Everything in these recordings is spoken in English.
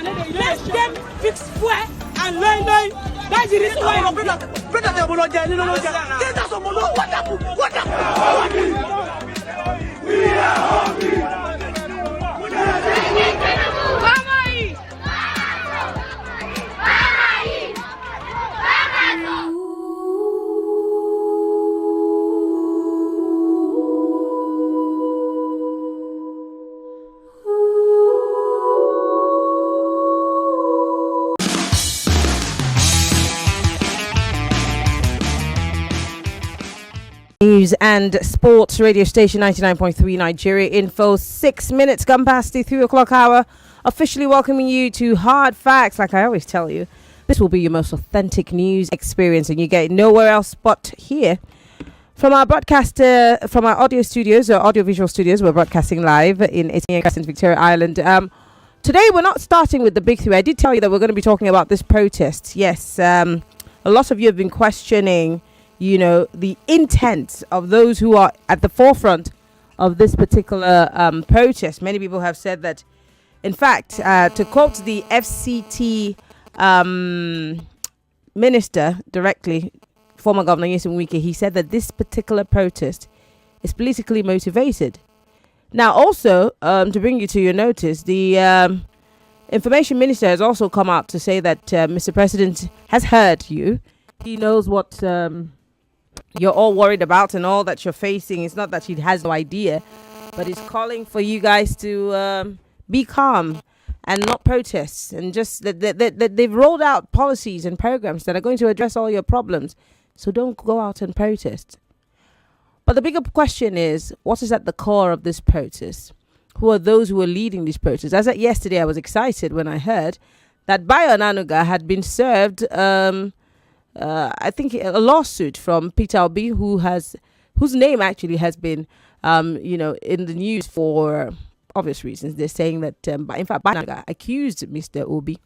Let them fix fuel and line. That's the reason why I'm brother. What happened? We are hungry. News and sports radio station 99.3 Nigeria info. 6 minutes gone past the 3 o'clock hour. Officially welcoming you to Hard Facts. Like I always tell you, this will be your most authentic news experience, and you get it nowhere else but here. From our broadcaster, from our audio studios or audiovisual studios, we're broadcasting live in 18 Crescent, Victoria Island. Today we're not starting with the big three. I did tell you that we're going to be talking about this protest. Yes, a lot of you have been questioning, you know, the intent of those who are at the forefront of this particular protest. Many people have said that, in fact, to quote the FCT minister directly, former Governor Nyesom Wike, he said that this particular protest is politically motivated. Now, also, to bring you to your notice, the information minister has also come out to say that Mr. President has heard you. He knows what you're all worried about and all that you're facing. It's not that he has no idea, but he's calling for you guys to be calm and not protest, and just that they've rolled out policies and programs that are going to address all your problems. So don't go out and protest. But the bigger question is, what is at the core of this protest? Who are those who are leading these protests? As at yesterday, I was excited when I heard that Bayo Onanuga had been served I think a lawsuit from Peter Obi, whose name actually has been, in the news for obvious reasons. They're saying that, in fact, Banaga accused Mr. Obi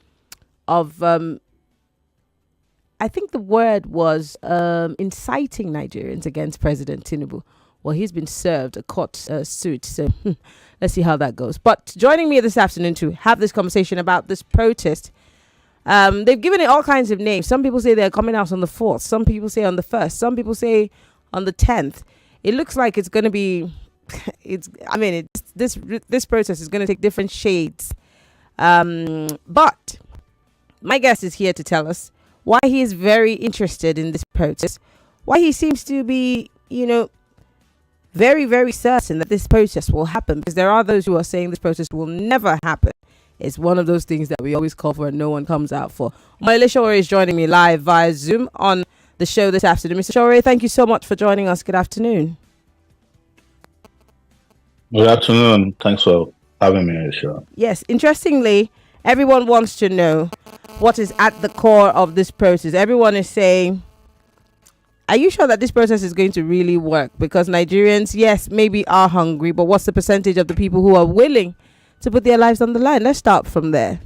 of, I think the word was inciting Nigerians against President Tinubu. Well, he's been served a court suit, so let's see how that goes. But joining me this afternoon to have this conversation about this protest, they've given it all kinds of names. Some people say they're coming out on the 4th. Some people say on the 1st. Some people say on the 10th. It looks like it's going to be, this protest is going to take different shades. But my guest is here to tell us why he is very interested in this protest, why he seems to be, very, very certain that this protest will happen, because there are those who are saying this protest will never happen. It's one of those things that we always call for and no one comes out for. Omoyele Sowore is joining me live via Zoom on the show this afternoon. Mr. Sowore, thank you so much for joining us. Good afternoon. Good afternoon. Thanks for having me on the show. Yes, interestingly, everyone wants to know what is at the core of this process. Everyone is saying, are you sure that this process is going to really work? Because Nigerians, yes, maybe are hungry, but what's the percentage of the people who are willing to put their lives on the line? Let's start from there.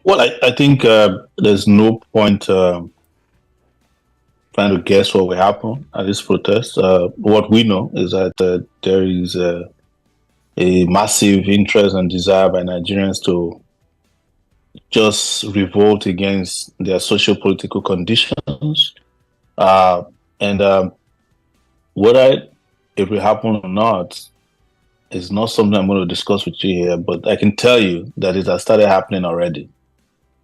Well, I think there's no point trying to guess what will happen at this protest. What we know is that there is a massive interest and desire by Nigerians to just revolt against their socio-political conditions. And whether it will happen or not is not something I'm going to discuss with you here, but I can tell you that it has started happening already.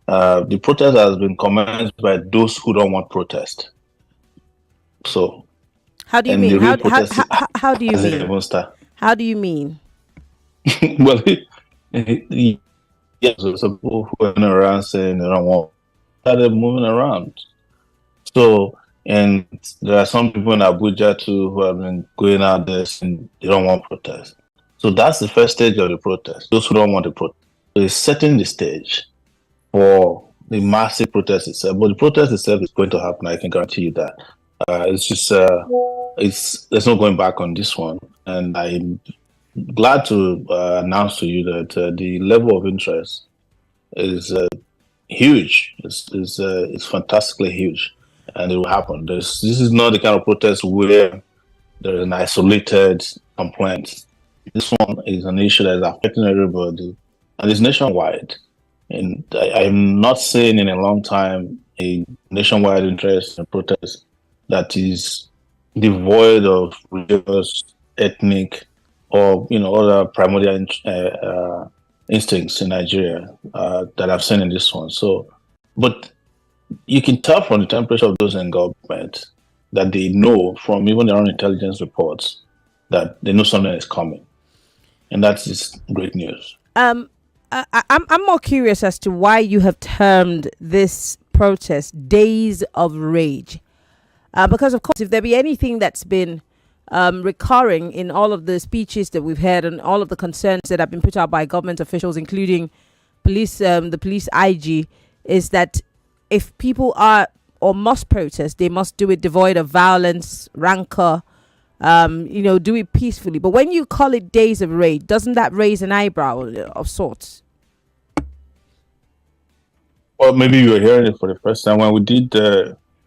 The protest has been commenced by those who don't want protest. So, how do you mean? How do you mean? How do you mean? Well, yes, so some people who are around saying they don't want, started moving around. So, and there are some people in Abuja too who have been going out there saying they don't want protest. So that's the first stage of the protest. Those who don't want the protest. So it's setting the stage for the massive protest itself. But the protest itself is going to happen. I can guarantee you that. It's just there's no going back on this one. And I'm glad to announce to you that the level of interest is huge. It's fantastically huge, and it will happen. This is not the kind of protest where there is an isolated complaint. This one is an issue that is affecting everybody, and it's nationwide. And I'm not saying in a long time a nationwide interest in protest that is devoid of religious, ethnic, or other primordial instincts in Nigeria that I've seen in this one. So, but you can tell from the temperature of those in government that they know from even their own intelligence reports that they know something is coming, and that's just great news. I'm more curious as to why you have termed this protest "Days of Rage," because of course, if there be anything that's been recurring in all of the speeches that we've heard and all of the concerns that have been put out by government officials, including the police IG, is that if people are or must protest, they must do it devoid of violence, rancor, do it peacefully. But when you call it Days of Rage, doesn't that raise an eyebrow of sorts? Well, maybe you were hearing it for the first time. When we did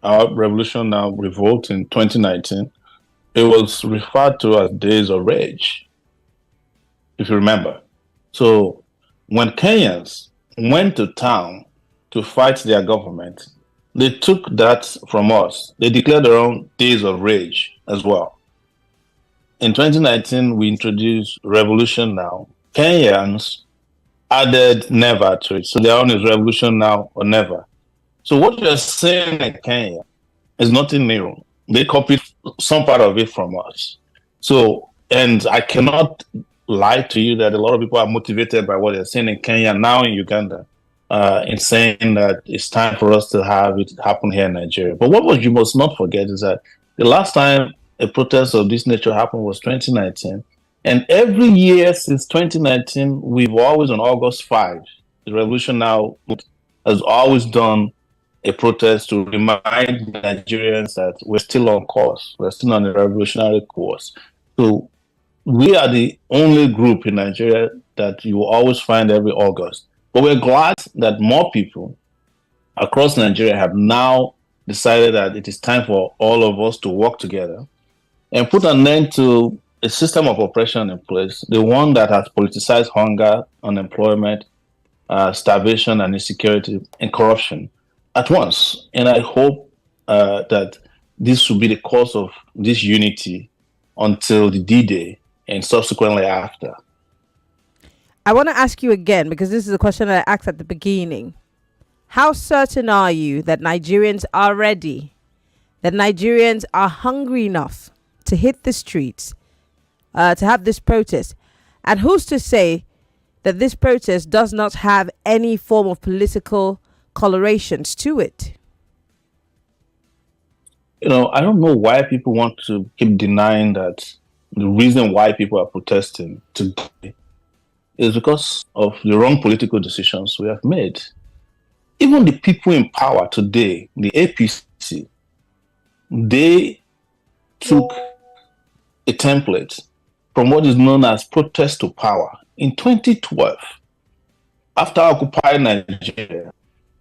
our Revolution Now Revolt in 2019, it was referred to as Days of Rage, if you remember. So when Kenyans went to town to fight their government, they took that from us. They declared their own Days of Rage as well. In 2019, we introduced Revolution Now. Kenyans added never to it. So their own is Revolution Now or never. So what you're saying in Kenya is nothing new. They copied some part of it from us. So, and I cannot lie to you that a lot of people are motivated by what they're saying in Kenya, now in Uganda, in saying that it's time for us to have it happen here in Nigeria. But what you must not forget is that the last time a protest of this nature happened was 2019. And every year since 2019, we've always on August 5, the Revolution Now has always done a protest to remind Nigerians that we're still on course. We're still on a revolutionary course. So we are the only group in Nigeria that you will always find every August. But we're glad that more people across Nigeria have now decided that it is time for all of us to work together and put an end to a system of oppression in place, the one that has politicized hunger, unemployment, starvation, and insecurity, and corruption at once. And I hope that this will be the cause of this unity until the D-Day and subsequently after. I want to ask you again, because this is a question that I asked at the beginning. How certain are you that Nigerians are ready, that Nigerians are hungry enough to hit the streets, to have this protest? And who's to say that this protest does not have any form of political colorations to it? I don't know why people want to keep denying that the reason why people are protesting today is because of the wrong political decisions we have made. Even the people in power today, the APC, they took a template from what is known as protest to power. In 2012, after occupying Nigeria,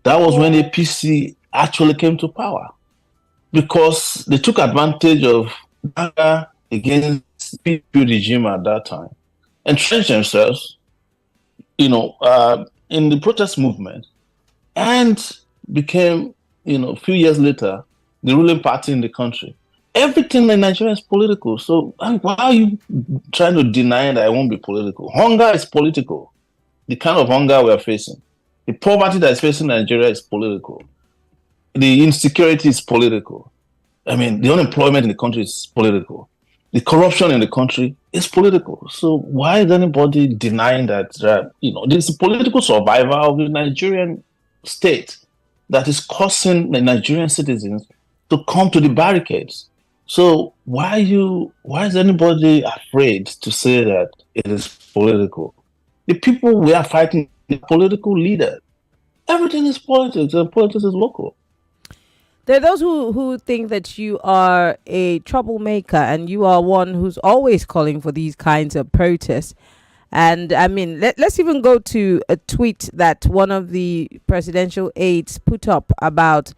that was when APC actually came to power, because they took advantage of anger against the PDP regime at that time, entrenched themselves, in the protest movement, and became, a few years later, the ruling party in the country. Everything in Nigeria is political. So why are you trying to deny that it won't be political? Hunger is political. The kind of hunger we are facing, the poverty that is facing Nigeria is political. The insecurity is political. I mean, the unemployment in the country is political. The corruption in the country is political. So why is anybody denying that, this is political survival of the Nigerian state that is causing the Nigerian citizens to come to the barricades? So why is anybody afraid to say that it is political? The people we are fighting, the political leaders, everything is politics, and politics is local. There are those who think that you are a troublemaker and you are one who's always calling for these kinds of protests. And I mean, let's even go to a tweet that one of the presidential aides put up about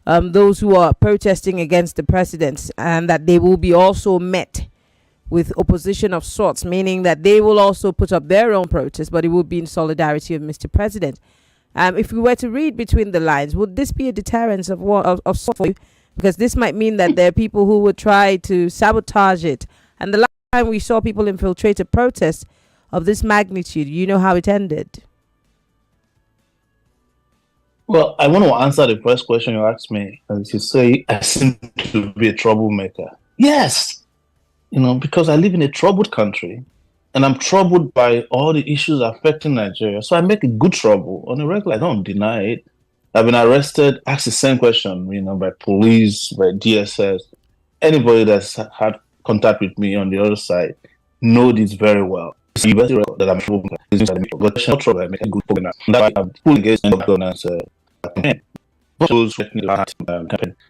those who are protesting against the president, and that they will be also met with opposition of sorts, meaning that they will also put up their own protest, but it will be in solidarity with Mr. President. If we were to read between the lines, would this be a deterrence of sorts for you? Because this might mean that there are people who would try to sabotage it. And the last time we saw people infiltrate a protest of this magnitude, you know how it ended. Well, I want to answer the first question you asked me. As you say, I seem to be a troublemaker. Yes, because I live in a troubled country, and I'm troubled by all the issues affecting Nigeria. So I make a good trouble on a regular. I don't deny it. I've been arrested, asked the same question, by police, by DSS. Anybody that's had contact with me on the other side know this very well. It's that I'm trouble, but it's not trouble. I make a good point. That I'm fully engaged in the governance campaign.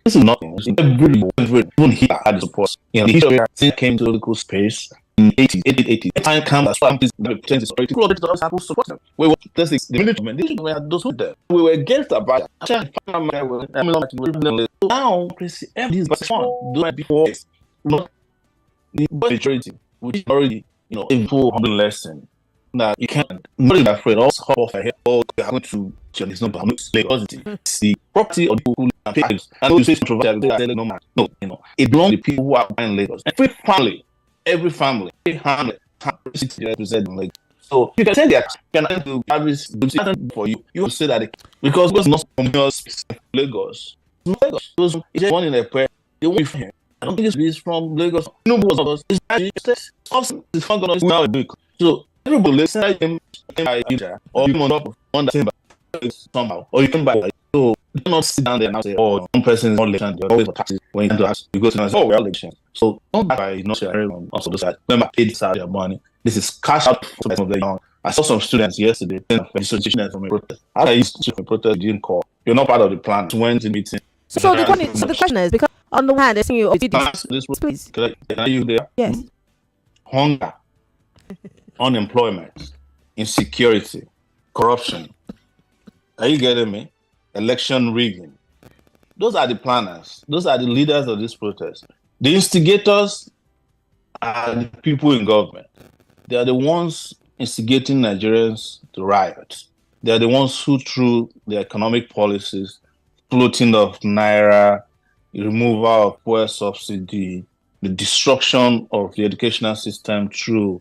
This is nothing. Everyone here had support. The history since came to the local space in the 80s. Time comes as well. We were the military those who there. We were against the bad. Now, everything is fun. Do it before the majority, which is already a full lesson. That you can't not be afraid. Also, hop off ahead. Or you're going to it's not it's the property of the people who pay. And those face controversial. No, it belongs to the people who are buying Lagos. Every family, every hamlet, representing Lagos. So you can say that can do for you. You will say that because it's not from your Lagos. Those it's one in a prayer. They won't be from here. I don't think it's from Lagos. No, it's so everybody listen to him or you on the same somehow, or you can buy. So do not sit down there and say, "Oh, one person is not election. You're always for taxes." When you ask, you go to and say, "Oh, we're election." So don't buy sharing on also the side. Remember, paid this out your money. This is cash out for some of the young. I saw some students yesterday registration from a protest. How are you from a protest? You didn't call. You're not part of the plan. Went to meeting. So the question is, because on the one hand, they're saying please. Are you there? Yes. Hunger, unemployment, insecurity, corruption. Are you getting me? Election rigging. Those are the planners. Those are the leaders of this protest. The instigators are the people in government. They are the ones instigating Nigerians to riot. They are the ones who, through the economic policies, floating of naira, removal of fuel subsidy, the destruction of the educational system through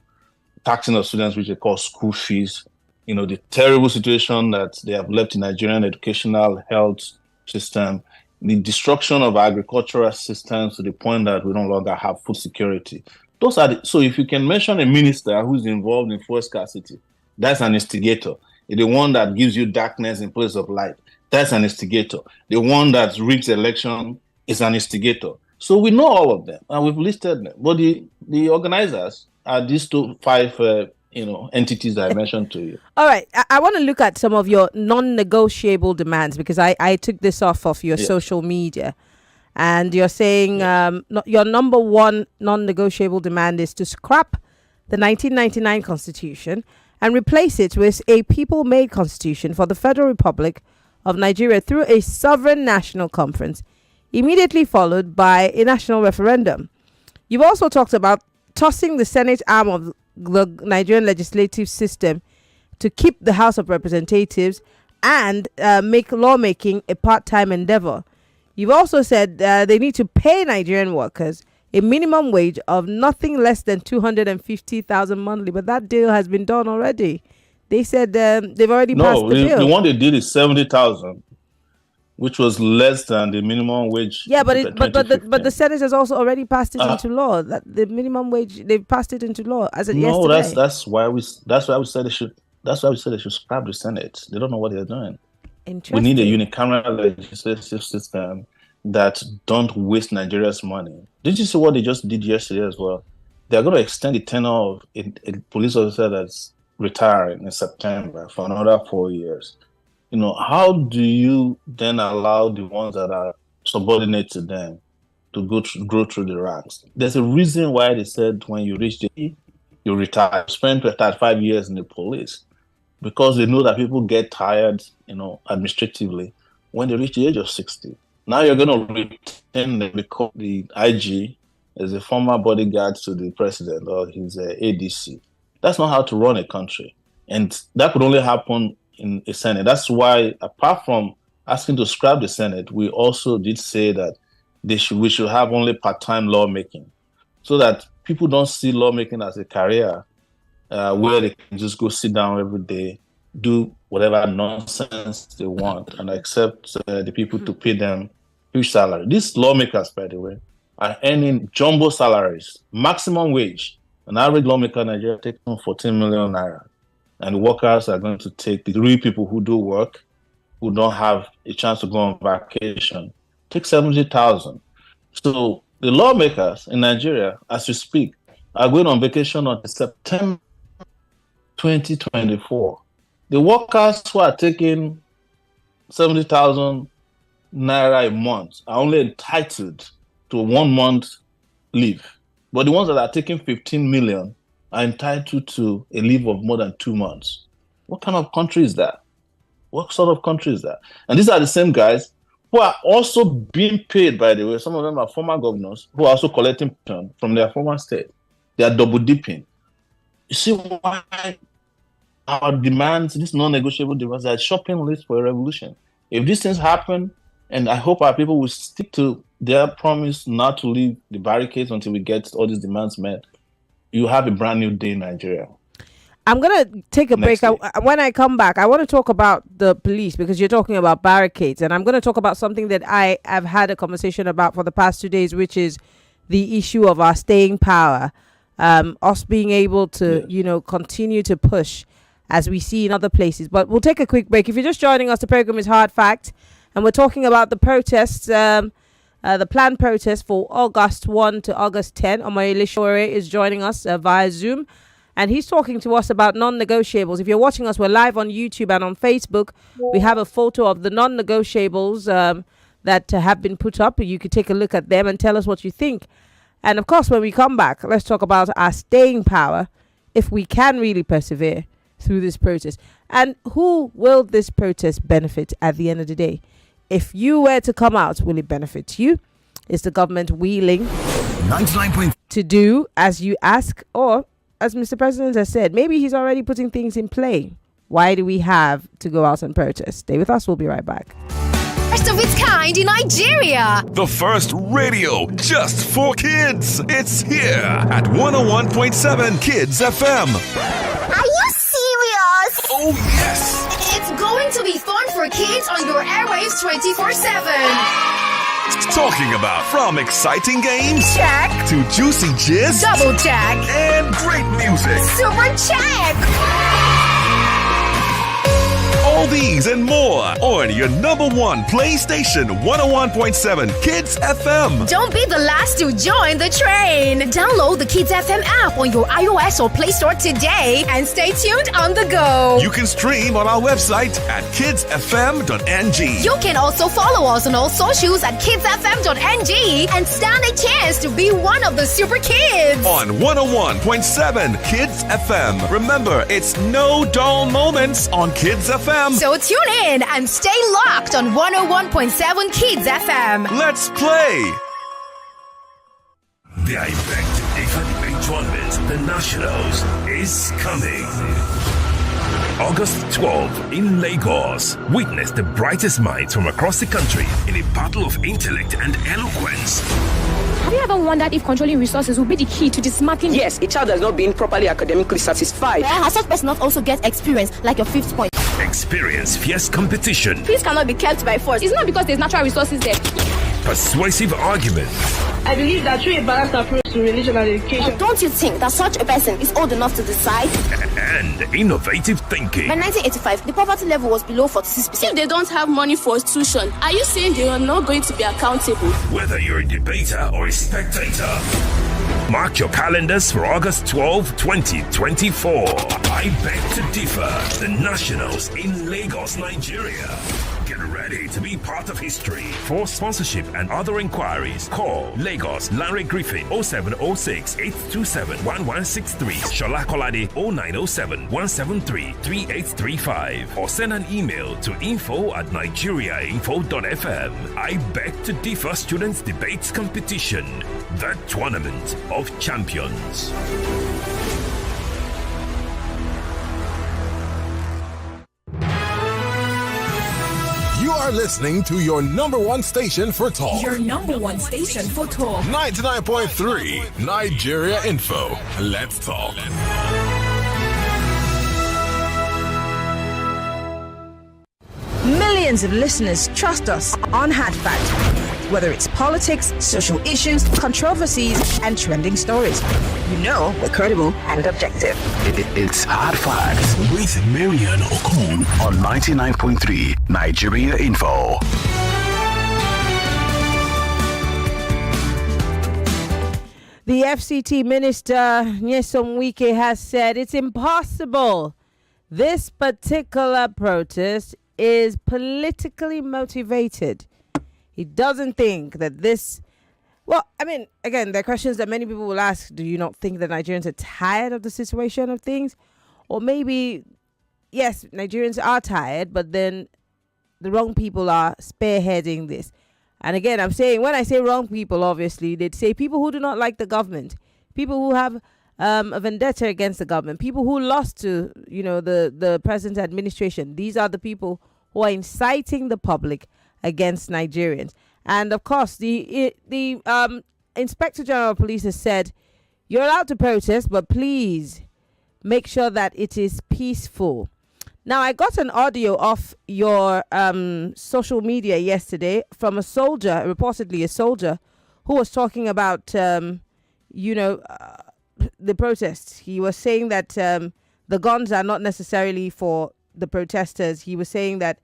taxing of students, which they call school fees, the terrible situation that they have left in Nigerian educational health system, the destruction of agricultural systems to the point that we no longer have food security. Those are so if you can mention a minister who's involved in fuel scarcity, that's an instigator. The one that gives you darkness in place of light, that's an instigator. The one that rigs election is an instigator. So we know all of them, and we've listed them. But the organizers are these five entities that I mentioned to you. All right. I want to look at some of your non-negotiable demands, because I took this off of your social media, and you're saying your number one non-negotiable demand is to scrap the 1999 Constitution and replace it with a people-made constitution for the Federal Republic of Nigeria through a sovereign national conference, immediately followed by a national referendum. You've also talked about tossing the Senate arm of the Nigerian legislative system to keep the House of Representatives and make lawmaking a part-time endeavor. You've also said they need to pay Nigerian workers a minimum wage of nothing less than 250,000 monthly, but that deal has been done already. They said they've already passed the bill. The one they did is 70,000, which was less than the minimum wage. Yeah, but the Senate has also already passed it into law. That the minimum wage, they've passed it into law as of yesterday. No, that's why we said they should. That's why we said they should scrap the Senate. They don't know what they're doing. We need a unicameral legislative system that don't waste Nigeria's money. Did you see what they just did yesterday as well? They're going to extend the tenure of a police officer that's retiring in September for another 4 years. How do you then allow the ones that are subordinate to them to go through the ranks? There's a reason why they said when you reach you retire, spend 35 years in the police, because they know that people get tired, administratively when they reach the age of 60. Now you're going to retain them because the IG as a former bodyguard to the president or his ADC. That's not how to run a country. And that could only happen in a Senate. That's why, apart from asking to scrap the Senate, we also did say that we should have only part-time lawmaking, so that people don't see lawmaking as a career where they can just go sit down every day, do whatever nonsense they want, and accept the people to pay them huge salary. These lawmakers, by the way, are earning jumbo salaries, maximum wage. An average lawmaker in Nigeria takes home 14 million naira. And the workers are going to take, the real people who do work, who don't have a chance to go on vacation, take 70,000. So the lawmakers in Nigeria, as we speak, are going on vacation on September 2024. The workers who are taking 70,000 naira a month are only entitled to 1 month leave. But the ones that are taking 15 million are entitled to a leave of more than 2 months. What kind of country is that? What sort of country is that? And these are the same guys who are also being paid, by the way. Some of them are former governors who are also collecting pension from their former state. They are double dipping. You see why our demands, these non-negotiable demands, are a shopping list for a revolution. If these things happen, and I hope our people will stick to their promise not to leave the barricades until we get all these demands met, you have a brand new day in Nigeria. I'm going to take a break. When I come back, I want to talk about the police, because you're talking about barricades. And I'm going to talk about something that I have had a conversation about for the past 2 days, which is the issue of our staying power. Us being able to, continue to push as we see in other places. But we'll take a quick break. If you're just joining us, the program is Hard Fact. And we're talking about the protests, the planned protest for August 1 to August 10. Omoyele Sowore is joining us via Zoom. And he's talking to us about non-negotiables. If you're watching us, we're live on YouTube and on Facebook. We have a photo of the non-negotiables that have been put up. You could take a look at them and tell us what you think. And of course, when we come back, let's talk about our staying power, if we can really persevere through this protest. And who will this protest benefit at the end of the day? If you were to come out, will it benefit you? Is the government willing to do as you ask? Or, as Mr. President has said, maybe he's already putting things in play. Why do we have to go out and protest? Stay with us. We'll be right back. First of its kind in Nigeria. The first radio just for kids. It's here at 101.7 Kids FM. Are you serious? Oh, yes. It's going to be fun for kids on your airwaves 24/7. Talking about from exciting games Check. to juicy gist Double check. and great music. Super check. All these and more on your number one PlayStation 101.7 Kids FM. Don't be the last to join the train. Download the Kids FM app on your iOS or Play Store today and stay tuned on the go. You can stream on our website at kidsfm.ng. You can also follow us on all socials at kidsfm.ng and stand a chance to be one of the super kids. On 101.7 Kids FM. Remember, it's no dull moments on Kids FM. So tune in and stay locked on 101.7 Kids FM. Let's play. The Impact FIFA Debate Tournament, the Nationals, is coming. August 12th in Lagos. Witness the brightest minds from across the country in a battle of intellect and eloquence. Have you ever wondered if controlling resources will be the key to dismantling? Yes, a child has not been properly academically satisfied. Has such person not also get experience, like your 5th point? Experience fierce competition. Peace cannot be kept by force. It's not because there's natural resources there. Persuasive argument. I believe that through a balanced approach to religion and education. Don't you think that such a person is old enough to decide? And innovative thinking. By 1985, the poverty level was below 46%. If they don't have money for tuition, are you saying they are not going to be accountable? Whether you're a debater or a spectator, mark your calendars for August 12, 2024. I beg to differ. The Nationals in Lagos, Nigeria. Get ready ready to be part of history. For sponsorship and other inquiries, call Lagos Larry Griffin 0706 827 1163, Shola Kolade 0907 173 3835, or send an email to info@nigeriainfo.fm. I beg to differ students debates competition, the Tournament of Champions. You are listening to your number one station for talk. Your number one station for talk. 99.3 Nigeria Info. Let's talk. Millions of listeners trust us on Hard Fact. Whether it's politics, social issues, controversies, and trending stories, you know we're credible and objective. It's Hard Facts with Marian Okon on 99.3 Nigeria Info. The FCT Minister Nyesom Wike has said it's impossible. This particular protest is politically motivated. He doesn't think that this... Well, I mean, again, there are questions that many people will ask. Do you not think that Nigerians are tired of the situation of things? Or maybe, yes, Nigerians are tired, but then the wrong people are spearheading this. And again, I'm saying, when I say wrong people, obviously, they'd say people who do not like the government, people who have a vendetta against the government, people who lost to, the present administration. These are the people who are inciting the public against Nigerians. And of course, the Inspector General of Police has said, you're allowed to protest, but please make sure that it is peaceful. Now, I got an audio off your social media yesterday from a soldier, reportedly a soldier, who was talking about, the protests. He was saying that the guns are not necessarily for the protesters. He was saying that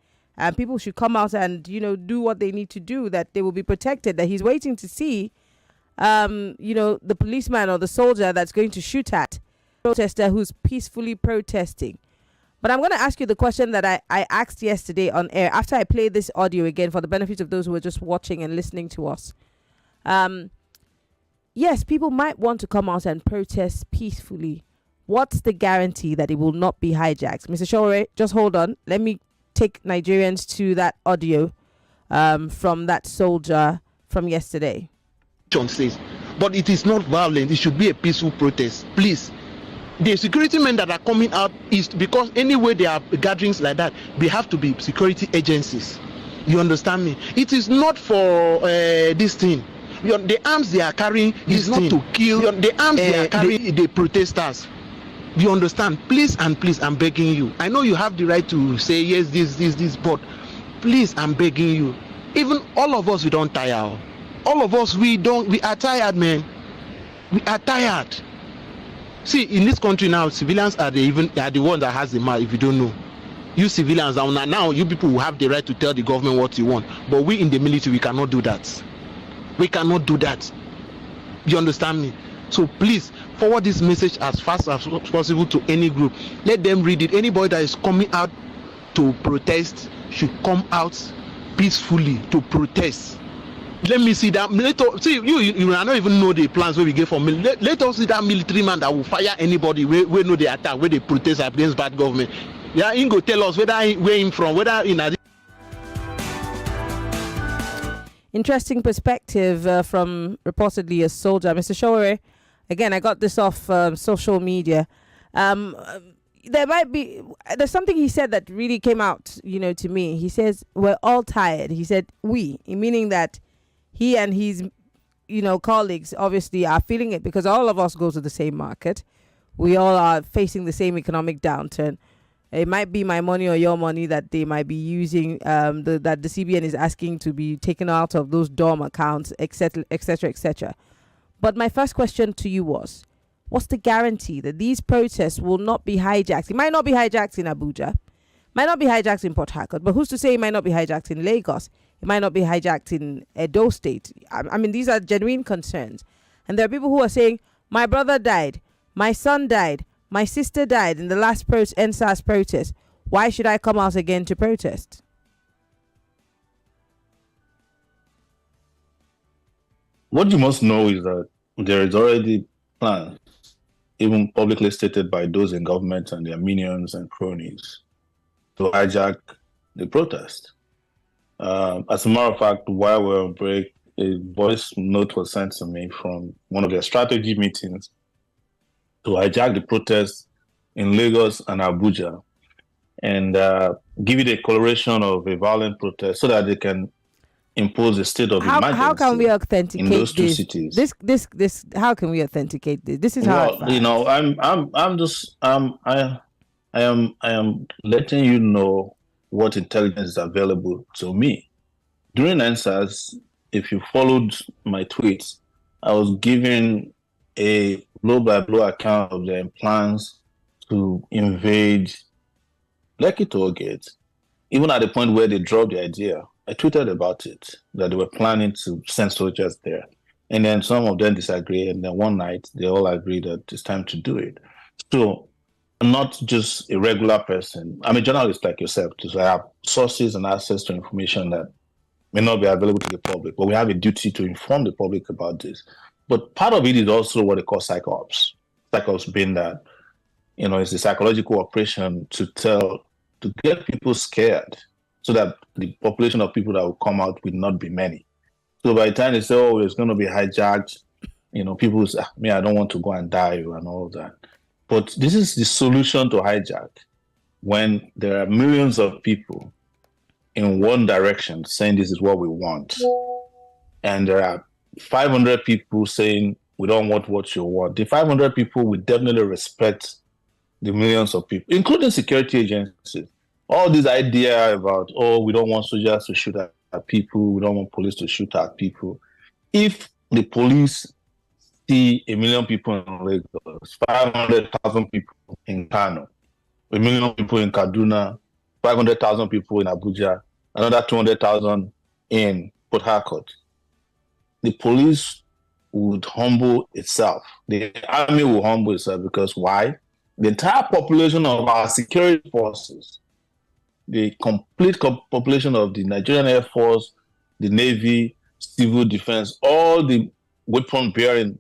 people should come out and, do what they need to do, that they will be protected, that he's waiting to see, the policeman or the soldier that's going to shoot at a protester who's peacefully protesting. But I'm going to ask you the question that I asked yesterday on air after I played this audio again for the benefit of those who are just watching and listening to us. Yes, people might want to come out and protest peacefully. What's the guarantee that it will not be hijacked? Mr. Sowore, just hold on. Let me take Nigerians to that audio from that soldier from yesterday. But it is not violent. It should be a peaceful protest. Please. The security men that are coming out is because anyway there are gatherings like that, they have to be security agencies. You understand me? It is not for this thing. The arms they are carrying is not to kill. The arms they are carrying the protesters. You understand? Please and please, I'm begging you. I know you have the right to say yes, this, but please, I'm begging you. Even all of us, we don't tire. All of us, we are tired, man. We are tired. See, in this country now, civilians are the ones that has the mouth. If you don't know, you civilians now you people will have the right to tell the government what you want. But we in the military, we cannot do that. We cannot do that. You understand me? So please forward this message as fast as possible to any group. Let them read it. Anybody that is coming out to protest should come out peacefully to protest. Let me see that. See, you not even know the plans where we get from. Let us see that military man that will fire anybody. We know the attack, where they protest against bad government. Yeah, he go tell us where him from, whether in a... Interesting perspective from reportedly a soldier, Mr. Sowore. Again, I got this off social media. There's something he said that really came out, to me. He says we're all tired. He said meaning that he and his, colleagues obviously are feeling it because all of us go to the same market. We all are facing the same economic downturn. It might be my money or your money that they might be using, that the CBN is asking to be taken out of those dorm accounts, etc., etc., etc. But my first question to you was, what's the guarantee that these protests will not be hijacked? It might not be hijacked in Abuja, might not be hijacked in Port Harcourt, but who's to say it might not be hijacked in Lagos? It might not be hijacked in Edo State. I mean, these are genuine concerns. And there are people who are saying, my brother died, my son died, my sister died in the last NSAS protest. Why should I come out again to protest? What you must know is that there is already plans, even publicly stated by those in government and their minions and cronies, to hijack the protest. As a matter of fact, while we're on break, a voice note was sent to me from one of their strategy meetings to hijack the protest in Lagos and Abuja and give it a coloration of a violent protest so that they can impose a state of emergency. How can we authenticate in those two this? cities? This. How can we authenticate this? This is Well, hard. you know, I am letting you know what intelligence is available to me. During NSAS, if you followed my tweets, I was giving a blow-by-blow account of their plans to invade Lekki Tollgate, even at the point where they dropped the idea. I tweeted about it, that they were planning to send soldiers there. And then some of them disagreed, and then one night they all agreed that it's time to do it. So I'm not just a regular person. I'm a journalist like yourself, so I have sources and access to information that may not be available to the public, but we have a duty to inform the public about this. But part of it is also what they call psychops. Psychops being that, you know, it's a psychological operation to get people scared so that the population of people that will come out will not be many. So by the time they say, oh, it's going to be hijacked, you know, people say, I don't want to go and die and all that. But this is the solution to hijack when there are millions of people in one direction saying this is what we want. And there are 500 people saying we don't want what you want. The 500 people will definitely respect the millions of people, including security agencies. All this idea about, oh, we don't want soldiers to shoot at people, we don't want police to shoot at people. If the police see 1 million people in Lagos, 500,000 people in Kano, 1 million people in Kaduna, 500,000 people in Abuja, another 200,000 in Port Harcourt, the police would humble itself. The army will humble itself because why? The entire population of our security forces, the complete population of the Nigerian Air Force, the Navy, civil defense, all the weapon-bearing,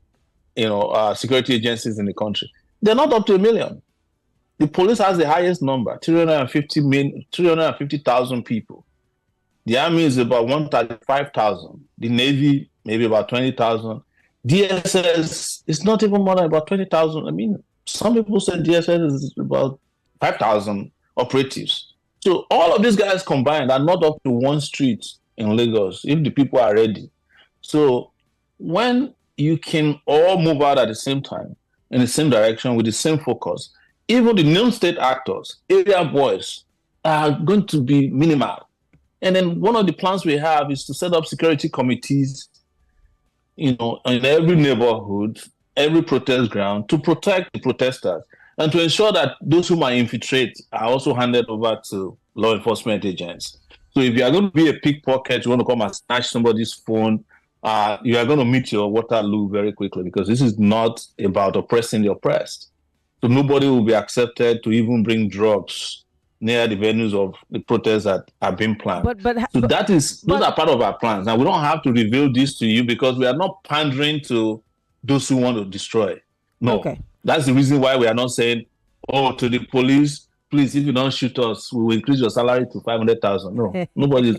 security agencies in the country, they're not up to 1 million. The police has the highest number, 350,000 people. The army is about 135,000. The Navy, maybe about 20,000. DSS is not even more than about 20,000. I mean, some people say DSS is about 5,000 operatives. So all of these guys combined are not up to one street in Lagos if the people are ready. So when you can all move out at the same time, in the same direction, with the same focus, even the non-state actors, area boys, are going to be minimal. And then one of the plans we have is to set up security committees, in every neighborhood, every protest ground, to protect the protesters and to ensure that those who might infiltrate are also handed over to law enforcement agents. So if you are going to be a pickpocket, you want to come and snatch somebody's phone, you are going to meet your Waterloo very quickly, because this is not about oppressing the oppressed. So nobody will be accepted to even bring drugs near the venues of the protests that are being planned. Those are part of our plans. Now, we don't have to reveal this to you because we are not pandering to those who want to destroy. No. Okay. That's the reason why we are not saying, to the police, please, if you don't shoot us, we will increase your salary to 500,000. No,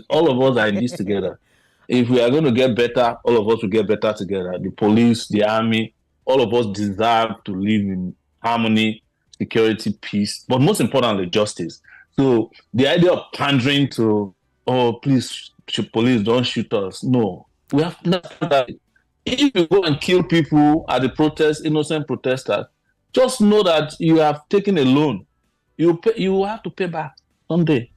all of us are in this together. If we are going to get better, all of us will get better together. The police, the army, all of us deserve to live in harmony, security, peace, but most importantly, justice. So the idea of pandering to, please, police, don't shoot us. No, we have not. If you go and kill people at the protest, innocent protesters, just know that you have taken a loan. You will have to pay back someday.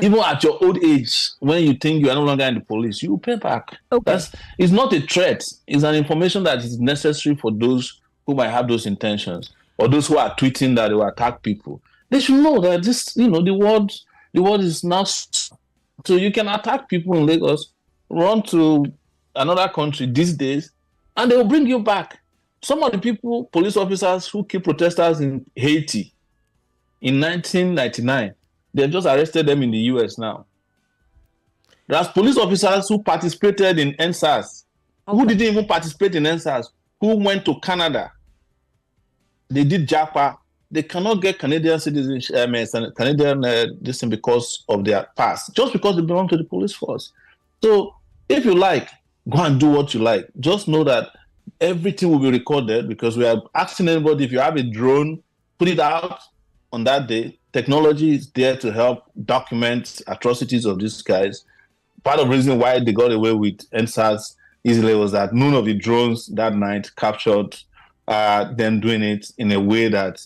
Even at your old age, when you think you are no longer in the police, you will pay back. Okay. It's not a threat. It's an information that is necessary for those who might have those intentions, or those who are tweeting that they will attack people. They should know that the world is now. So you can attack people in Lagos, run to another country these days, and they will bring you back. Some of the police officers who killed protesters in Haiti in 1999, they just arrested them in the US now. There's police officers who participated in NSAS who didn't even participate in NSAS, who went to Canada. They did JAPA. They cannot get Canadian citizenship, Canadian this thing because of their past, just because they belong to the police force. So if you like, go and do what you like. Just know that everything will be recorded, because we are asking anybody, if you have a drone, put it out on that day. Technology is there to help document atrocities of these guys. Part of the reason why they got away with NSAS easily was that none of the drones that night captured them doing it in a way that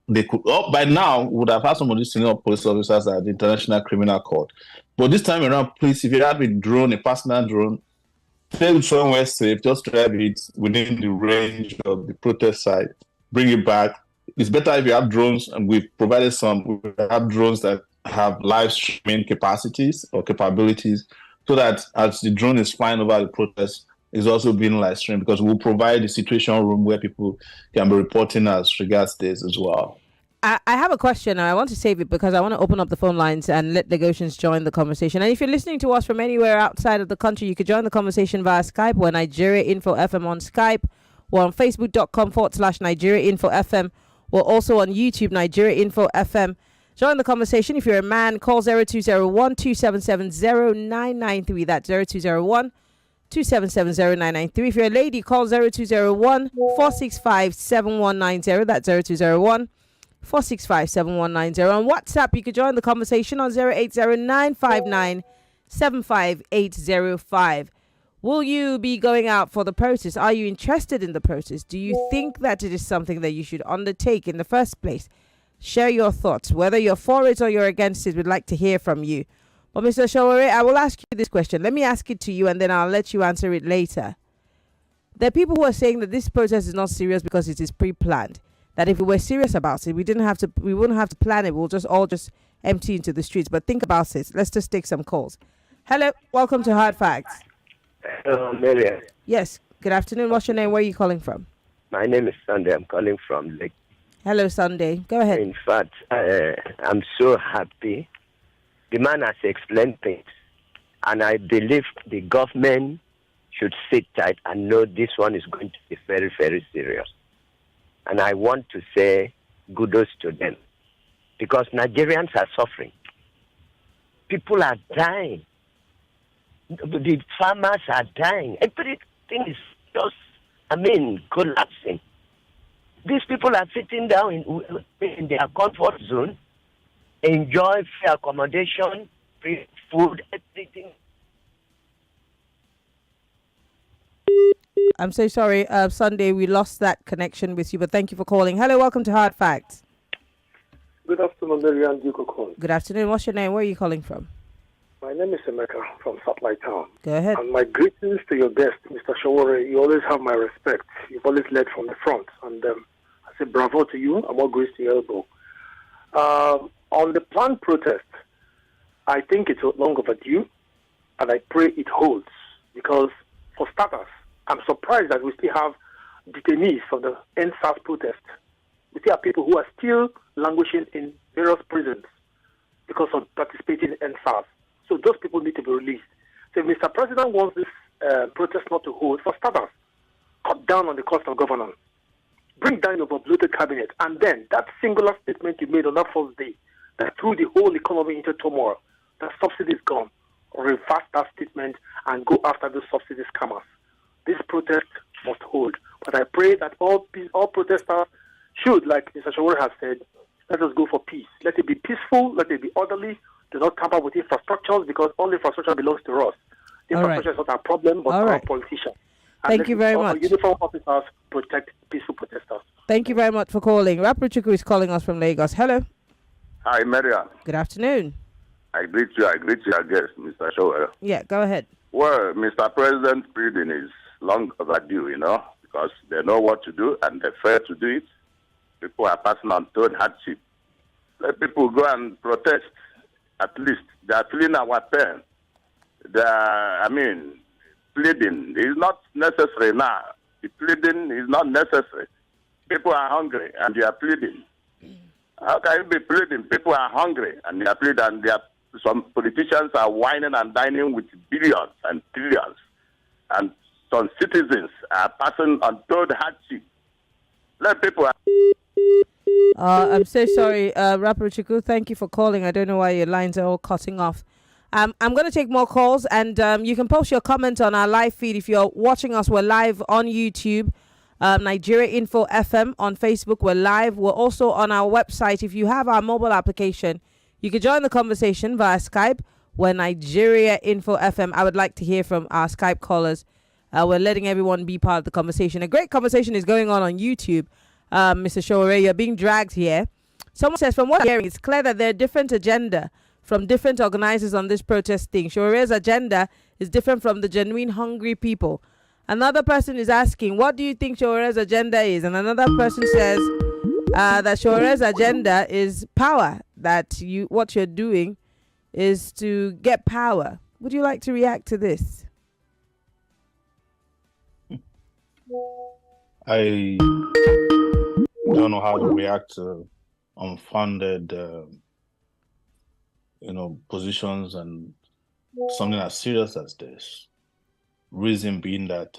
they could. By now, would have had some of these senior police officers at the International Criminal Court. But this time around, please, if you have a drone, a personal drone, stay somewhere safe. Just drive it within the range of the protest site. Bring it back. It's better if you have drones, and we've provided some. We have drones that have live streaming capacities or capabilities, so that as the drone is flying over the protest, it's also being live streamed, because we'll provide a situation room where people can be reporting as regards this as well. I have a question, and I want to save it because I want to open up the phone lines and let Lagosians join the conversation. And if you're listening to us from anywhere outside of the country, you could join the conversation via Skype. We're Nigeria Info FM on Skype. We're on Facebook.com/Nigeria Info FM. We're also on YouTube, Nigeria Info FM. Join the conversation. If you're a man, call 0201-277-0993. That's 0201-277-0993. If you're a lady, call 0201-465-7190. That's 0201-465-7190. On WhatsApp, you can join the conversation on 080-959-75805. Will you be going out for the protest? Are you interested in the protest? Do you think that it is something that you should undertake in the first place? Share your thoughts. Whether you're for it or you're against it, we'd like to hear from you. But Mr. Sowore, I will ask you this question. Let me ask it to you, and then I'll let you answer it later. There are people who are saying that this protest is not serious because it is pre-planned. That if we were serious about it, we wouldn't have to plan it. We'll just all empty into the streets. But think about it. Let's just take some calls. Hello, welcome to Hard Facts. Hello, Maria. Yes, good afternoon. What's your name? Where are you calling from? My name is Sunday. I'm calling from Lake. Hello, Sunday. Go ahead. In fact, I'm so happy. The man has explained things, and I believe the government should sit tight and know this one is going to be very, very serious. And I want to say kudos to them, because Nigerians are suffering. People are dying. The farmers are dying. Everything is just, collapsing. These people are sitting down in their comfort zone, enjoy free accommodation, free food, everything. I'm so sorry, Sunday, we lost that connection with you, but thank you for calling. Hello, welcome to Hard Facts. Good afternoon, Nigerian Duke. Good afternoon. What's your name? Where are you calling from? My name is Emeka from Satellite Town. Go ahead. And my greetings to your guest, Mr. Sowore. You always have my respect. You've always led from the front. And I say bravo to you and more grace to your elbow. On the planned protest, I think it's long overdue, and I pray it holds. Because, for starters, I'm surprised that we still have detainees of the NSAS protest. We still have people who are still languishing in various prisons because of participating in NSAS. So those people need to be released. So if Mr. President wants this protest not to hold, for starters, cut down on the cost of governance, bring down your bloated cabinet, and then that singular statement you made on that first day that threw the whole economy into turmoil, that subsidy is gone, reverse that statement and go after those subsidy scammers. This protest must hold. But I pray that all protesters should, like Mr. Sowore has said, let us go for peace. Let it be peaceful, let it be orderly. Do not tamper with infrastructures, because all infrastructure belongs to us. The infrastructure is not our problem, but our politicians. Thank you very much. Uniform officers protect peaceful protesters. Thank you very much for calling. Rapuchuku is calling us from Lagos. Hello. Hi, Maria. Good afternoon. I greet your guest, Mr. Sowore. Yeah, go ahead. Well, Mr. President's pleading is long overdue, because they know what to do and they fail to do it. People are passing on total hardship. Let people go and protest. At least they are feeling our pain. Pleading is not necessary now. The pleading is not necessary. People are hungry and they are pleading. How can you be pleading? People are hungry and they are pleading, and some politicians are whining and dining with billions and trillions. And some citizens are passing untold hardship. Let people. I'm so sorry, Rapper Chiku. Thank you for calling. I don't know why your lines are all cutting off. I'm going to take more calls, and you can post your comments on our live feed. If you're watching us, we're live on YouTube, Nigeria Info FM. On Facebook, we're live. We're also on our website. If you have our mobile application, you can join the conversation via Skype. We're Nigeria Info FM. I would like to hear from our Skype callers. We're letting everyone be part of the conversation. A great conversation is going on YouTube. Mr. Sowore, you're being dragged here. Someone says, from what I'm hearing, it's clear that there are different agenda from different organizers on this protest thing. Showore's agenda is different from the genuine hungry people. Another person is asking, what do you think Showore's agenda is? And another person says that Showore's agenda is power, that what you're doing is to get power. Would you like to react to this? I don't know how to react to unfounded, positions and something as serious as this. Reason being that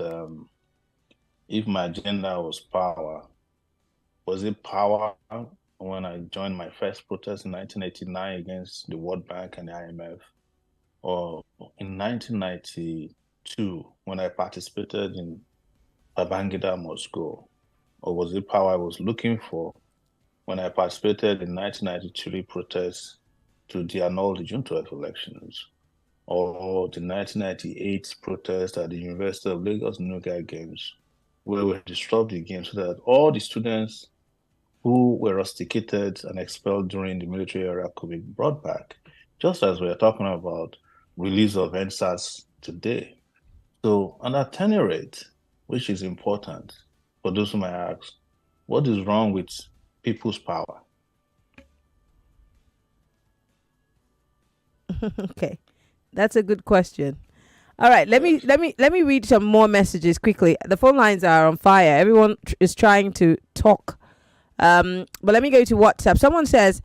if my agenda was power, was it power when I joined my first protest in 1989 against the World Bank and the IMF, or in 1992 when I participated in Babangida must go? Or was it power I was looking for when I participated in 1993 protests to de-annul the June 12 elections? Or the 1998 protest at the University of Lagos Nuga Games, where we disrupted the games so that all the students who were rusticated and expelled during the military era could be brought back, just as we are talking about release of NSAS today. So, and at any rate, which is important for those who might ask, what is wrong with people's power? Okay, that's a good question. All right, let me read some more messages quickly. The phone lines are on fire. Everyone is trying to talk. But let me go to WhatsApp. Someone says,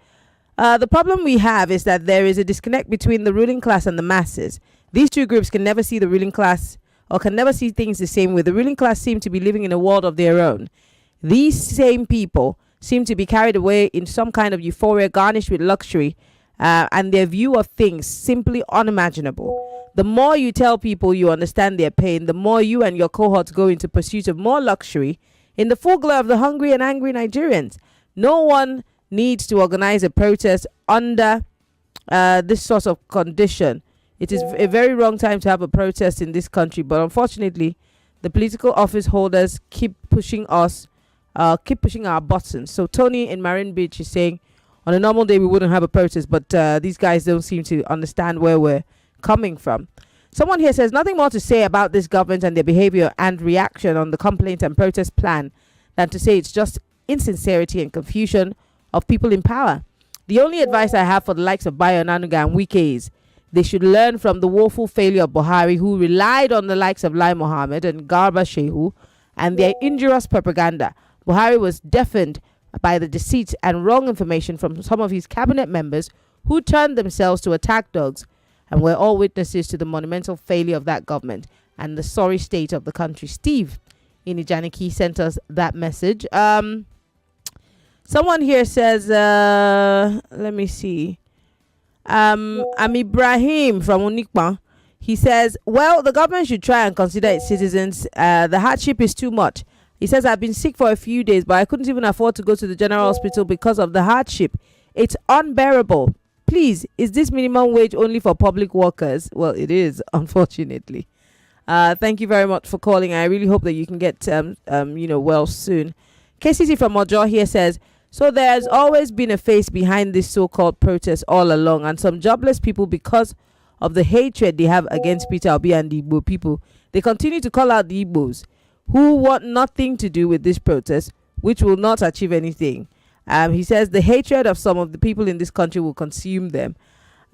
the problem we have is that there is a disconnect between the ruling class and the masses. These two groups can never see the ruling class, or can never see things the same way. The ruling class seem to be living in a world of their own. These same people seem to be carried away in some kind of euphoria garnished with luxury, and their view of things simply unimaginable. The more you tell people you understand their pain, the more you and your cohorts go into pursuit of more luxury in the full glare of the hungry and angry Nigerians. No one needs to organize a protest under this sort of condition. It is a very wrong time to have a protest in this country, but unfortunately, the political office holders keep pushing our buttons. So Tony in Marine Beach is saying, on a normal day we wouldn't have a protest, but these guys don't seem to understand where we're coming from. Someone here says, nothing more to say about this government and their behavior and reaction on the complaint and protest plan than to say it's just insincerity and confusion of people in power. The only advice I have for the likes of Bayo Nanuga and Wike is they should learn from the woeful failure of Buhari, who relied on the likes of Lai Mohammed and Garba Shehu and their injurious propaganda. Buhari was deafened by the deceit and wrong information from some of his cabinet members who turned themselves to attack dogs, and we're all witnesses to the monumental failure of that government and the sorry state of the country. Steve in Ijaniki sent us that message. Someone here says, let me see. I'm Ibrahim from Unikma. He says, well, the government should try and consider its citizens. The hardship is too much. He says, I've been sick for a few days, but I couldn't even afford to go to the general hospital because of the hardship. It's unbearable. Please, is this minimum wage only for public workers? Well, it is, unfortunately. Thank you very much for calling. I really hope that you can get, well soon. KCC from Ojo here says, so there's always been a face behind this so-called protest all along, and some jobless people, because of the hatred they have against Peter Obi and the Igbo people, they continue to call out the Igbos, who want nothing to do with this protest, which will not achieve anything. He says the hatred of some of the people in this country will consume them.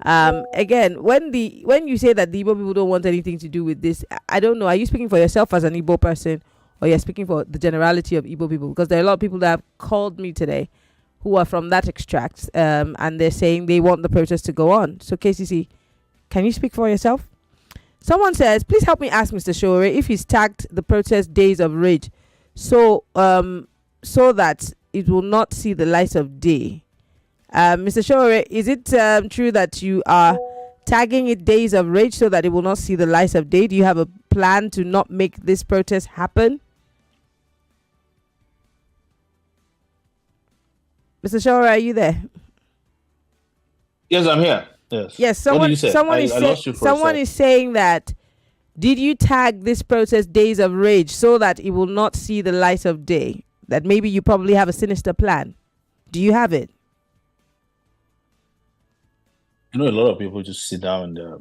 Again, when you say that the Igbo people don't want anything to do with this, I don't know. Are you speaking for yourself as an Igbo person, or you're speaking for the generality of Igbo people? Because there are a lot of people that have called me today who are from that extract, and they're saying they want the protest to go on. So KCC, can you speak for yourself? Someone says, please help me ask Mr. Sowore if he's tagged the protest Days of Rage so that it will not see the light of day. Mr. Sowore, is it true that you are tagging it Days of Rage so that it will not see the light of day? Do you have a plan to not make this protest happen? Mr. Sowore, are you there? Yes, I'm here. Yes. Someone is saying that, did you tag this protest Days of Rage so that it will not see the light of day? That maybe you probably have a sinister plan. Do you have it? A lot of people just sit down in their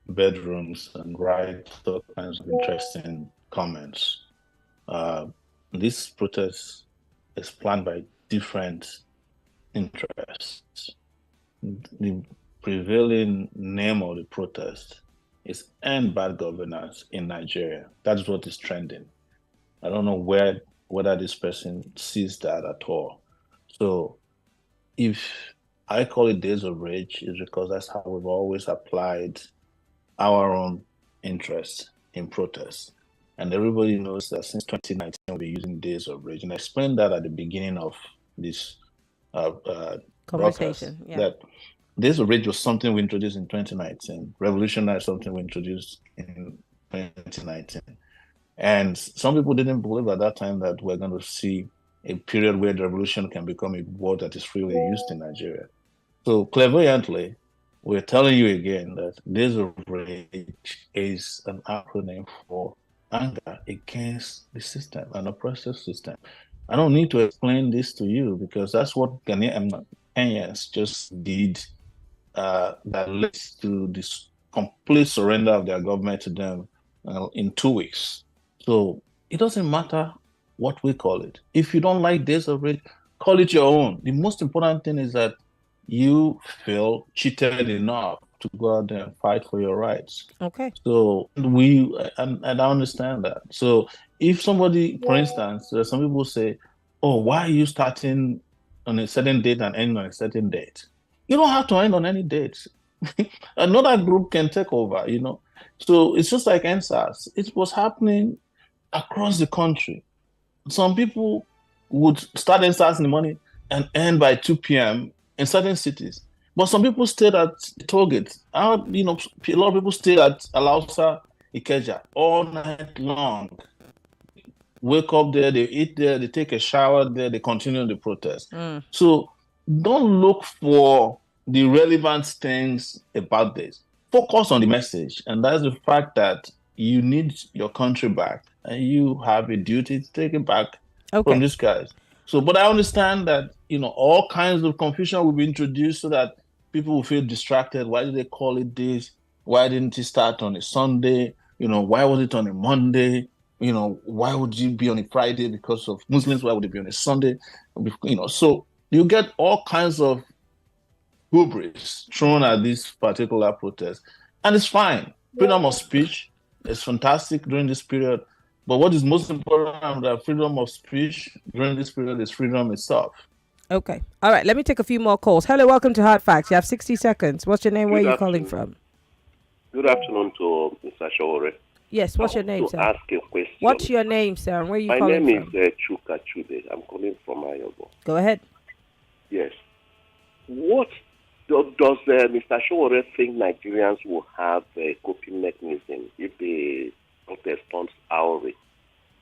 bedrooms and write all kinds of interesting comments. This protest is planned by different interests. The prevailing name of the protest is End Bad Governance in Nigeria. That's what is trending. I don't know whether this person sees that at all. So if I call it Days of Rage, is because that's how we've always applied our own interest in protest. And everybody knows that since 2019, we're using Days of Rage. And I explained that at the beginning of this conversation. That Days of Rage was something we introduced in 2019. Revolutionary, something we introduced in 2019. And some people didn't believe at that time that we're going to see a period where the revolution can become a word that is freely used in Nigeria. So clairvoyantly, we're telling you again that Days of Rage is an acronym for anger against the system, an oppressive system. I don't need to explain this to you because that's what Kenyans just did that leads to this complete surrender of their government to them in 2 weeks. So it doesn't matter what we call it. If you don't like Days of Rage, call it your own. The most important thing is that you feel cheated enough to go out there and fight for your rights. Okay. So and I understand that. So if somebody, for instance, some people say, oh, why are you starting on a certain date and ending on a certain date? You don't have to end on any date. Another group can take over, So it's just like NSAS. It was happening across the country. Some people would start NSAS in the morning and end by 2 p.m. in certain cities. But some people stayed at Tollgate. A lot of people stayed at Alausa, Ikeja all night long. Wake up there, they eat there, they take a shower there, they continue the protest. So don't look for the relevant things about this. Focus on the message. And that's the fact that you need your country back and you have a duty to take it back from these guys. So, but I understand that, all kinds of confusion will be introduced so that people will feel distracted. Why did they call it this? Why didn't it start on a Sunday? Why was it on a Monday? Why would you be on a Friday because of Muslims? Why would it be on a Sunday? So you get all kinds of hubris thrown at this particular protest. And it's fine. Freedom of speech is fantastic during this period. But what is most important than the freedom of speech during this period is freedom itself. Okay. All right. Let me take a few more calls. Hello. Welcome to Hard Facts. You have 60 seconds. What's your name? Where are you calling from? Good afternoon to Mr. Sowore. Yes. What's your name, sir? Ask a question. What's your name, sir? And where are you calling from? My name is Chuka Chude. I'm calling from Ayobo. Go ahead. Yes. What does Mr. Sowore think Nigerians will have a coping mechanism if the protest turns angry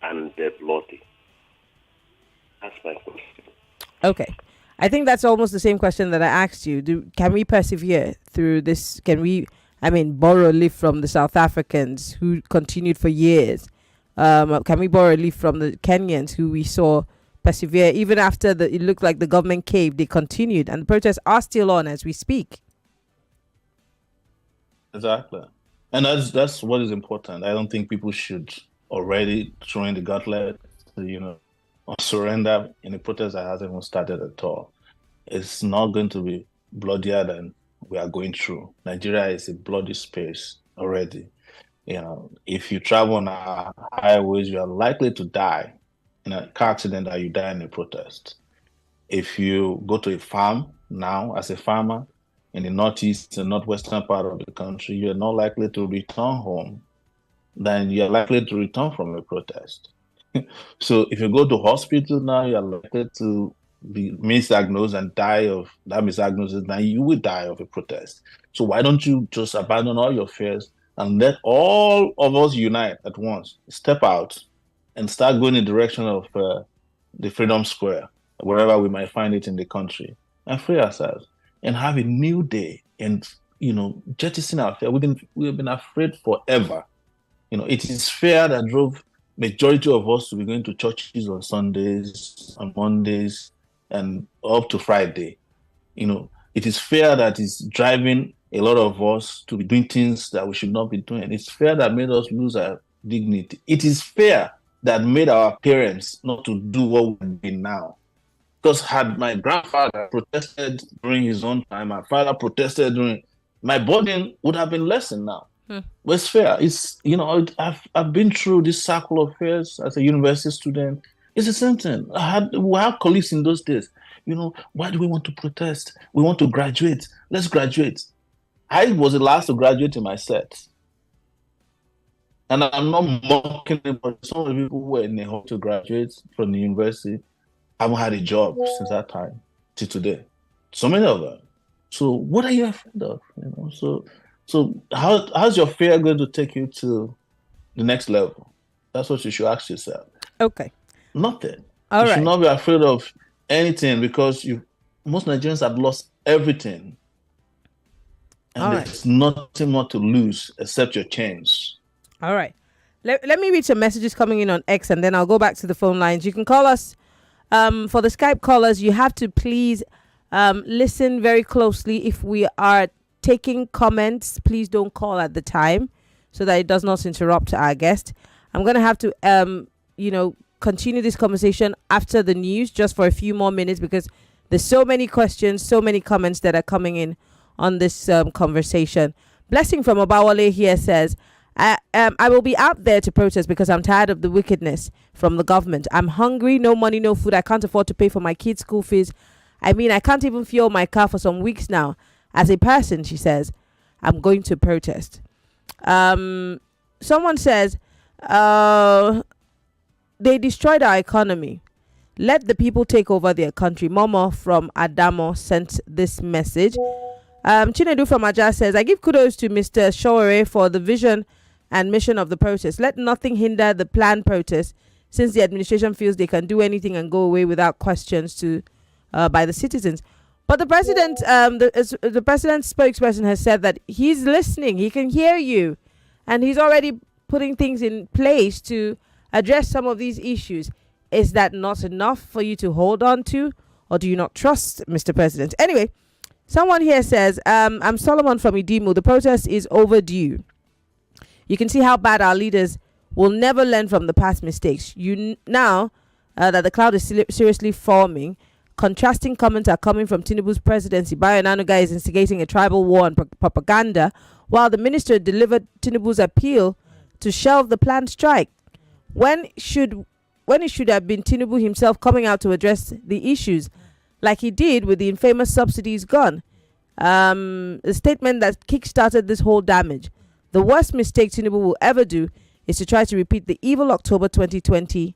and bloody? That's my question. Okay. I think that's almost the same question that I asked you. Can we persevere through this? Can we, borrow a leaf from the South Africans who continued for years? Can we borrow a leaf from the Kenyans who we saw persevere even after it looked like the government caved? They continued, and the protests are still on as we speak. Exactly. And that's what is important. I don't think people should already throw in the gauntlet, or surrender in a protest that hasn't even started at all. It's not going to be bloodier than we are going through. Nigeria is a bloody space already. If you travel on our highways, you are likely to die in a car accident or you die in a protest. If you go to a farm now as a farmer, in the northeast and northwestern part of the country, you're not likely to return home than you're likely to return from a protest. So if you go to hospital now, you're likely to be misdiagnosed and die of that misdiagnosis. Now you will die of a protest. So why don't you just abandon all your fears and let all of us unite at once, step out and start going in the direction of the Freedom Square, wherever we might find it in the country, and free ourselves and have a new day and, jettison our fear. We've been afraid forever. It is fear that drove majority of us to be going to churches on Sundays, on Mondays, and up to Friday. It is fear that is driving a lot of us to be doing things that we should not be doing. It's fear that made us lose our dignity. It is fear that made our parents not to do what we're doing now. Because had my grandfather protested during his own time, my father protested my burden would have been lessened now. But it's fair. It's, I've been through this circle of fears as a university student. It's the same thing. We had colleagues in those days. Why do we want to protest? We want to graduate. Let's graduate. I was the last to graduate in my set. And I'm not mocking them, but some of the people who were in the hope to graduate from the university haven't had a job since that time to today. So many of them. So what are you afraid of? So how's your fear going to take you to the next level? That's what you should ask yourself. Okay. Nothing. All you right. should not be afraid of anything because most Nigerians have lost everything. And there's nothing more to lose except your chains. All right. Let me read some messages coming in on X and then I'll go back to the phone lines. You can call us. For the Skype callers, you have to please listen very closely. If we are taking comments, please don't call at the time so that it does not interrupt our guest. I'm going to have to, continue this conversation after the news just for a few more minutes because there's so many questions, so many comments that are coming in on this conversation. Blessing from Obawale here says, I will be out there to protest because I'm tired of the wickedness from the government. I'm hungry, no money, no food. I can't afford to pay for my kids' school fees. I can't even fuel my car for some weeks now. As a person, she says, I'm going to protest. Someone says, they destroyed our economy. Let the people take over their country. Momo from Adamo sent this message. Chinedu from Aja says, I give kudos to Mr. Sowore for the vision and mission of the protest. Let nothing hinder the planned protest since the administration feels they can do anything and go away without questions by the citizens. But the president, the president's spokesperson has said that he's listening. He can hear you. And he's already putting things in place to address some of these issues. Is that not enough for you to hold on to? Or do you not trust Mr. President? Anyway, someone here says, I'm Solomon from Idimu. The protest is overdue. You can see how bad our leaders will never learn from the past mistakes. Now that the cloud is seriously forming, contrasting comments are coming from Tinubu's presidency. Bayo Nanuga is instigating a tribal war and propaganda, while the minister delivered Tinubu's appeal to shelve the planned strike. When it should have been Tinubu himself coming out to address the issues, like he did with the infamous subsidies gone. The statement that kick-started this whole damage. The worst mistake Tinubu will ever do is to try to repeat the evil October 2020.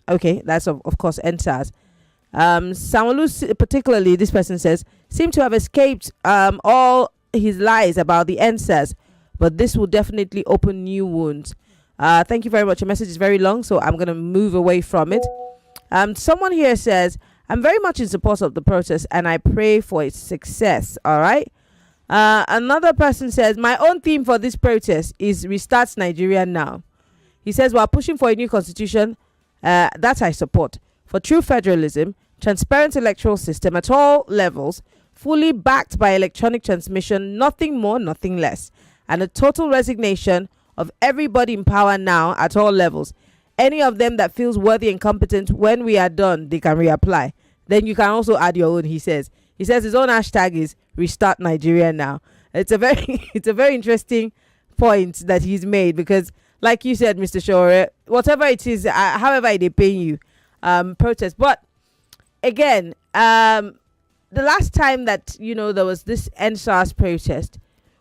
Okay, that's of course NSAS. Sanwo-Olu, particularly, this person says, seem to have escaped all his lies about the NSAS, but this will definitely open new wounds. Thank you very much. Your message is very long, so I'm going to move away from it. Someone here says, I'm very much in support of the protest and I pray for its success. All right. Another person says, my own theme for this protest is Restart Nigeria Now. He says, while pushing for a new constitution, that I support, for true federalism, transparent electoral system at all levels, fully backed by electronic transmission, nothing more, nothing less, and a total resignation of everybody in power now at all levels. Any of them that feels worthy and competent, when we are done, they can reapply. Then you can also add your own, he says. He says his own hashtag is Restart Nigeria Now. It's a very interesting point that he's made because, like you said, Mr. Sowore, whatever it is, however they pay you, protest. But again, the last time that, there was this NSAS protest,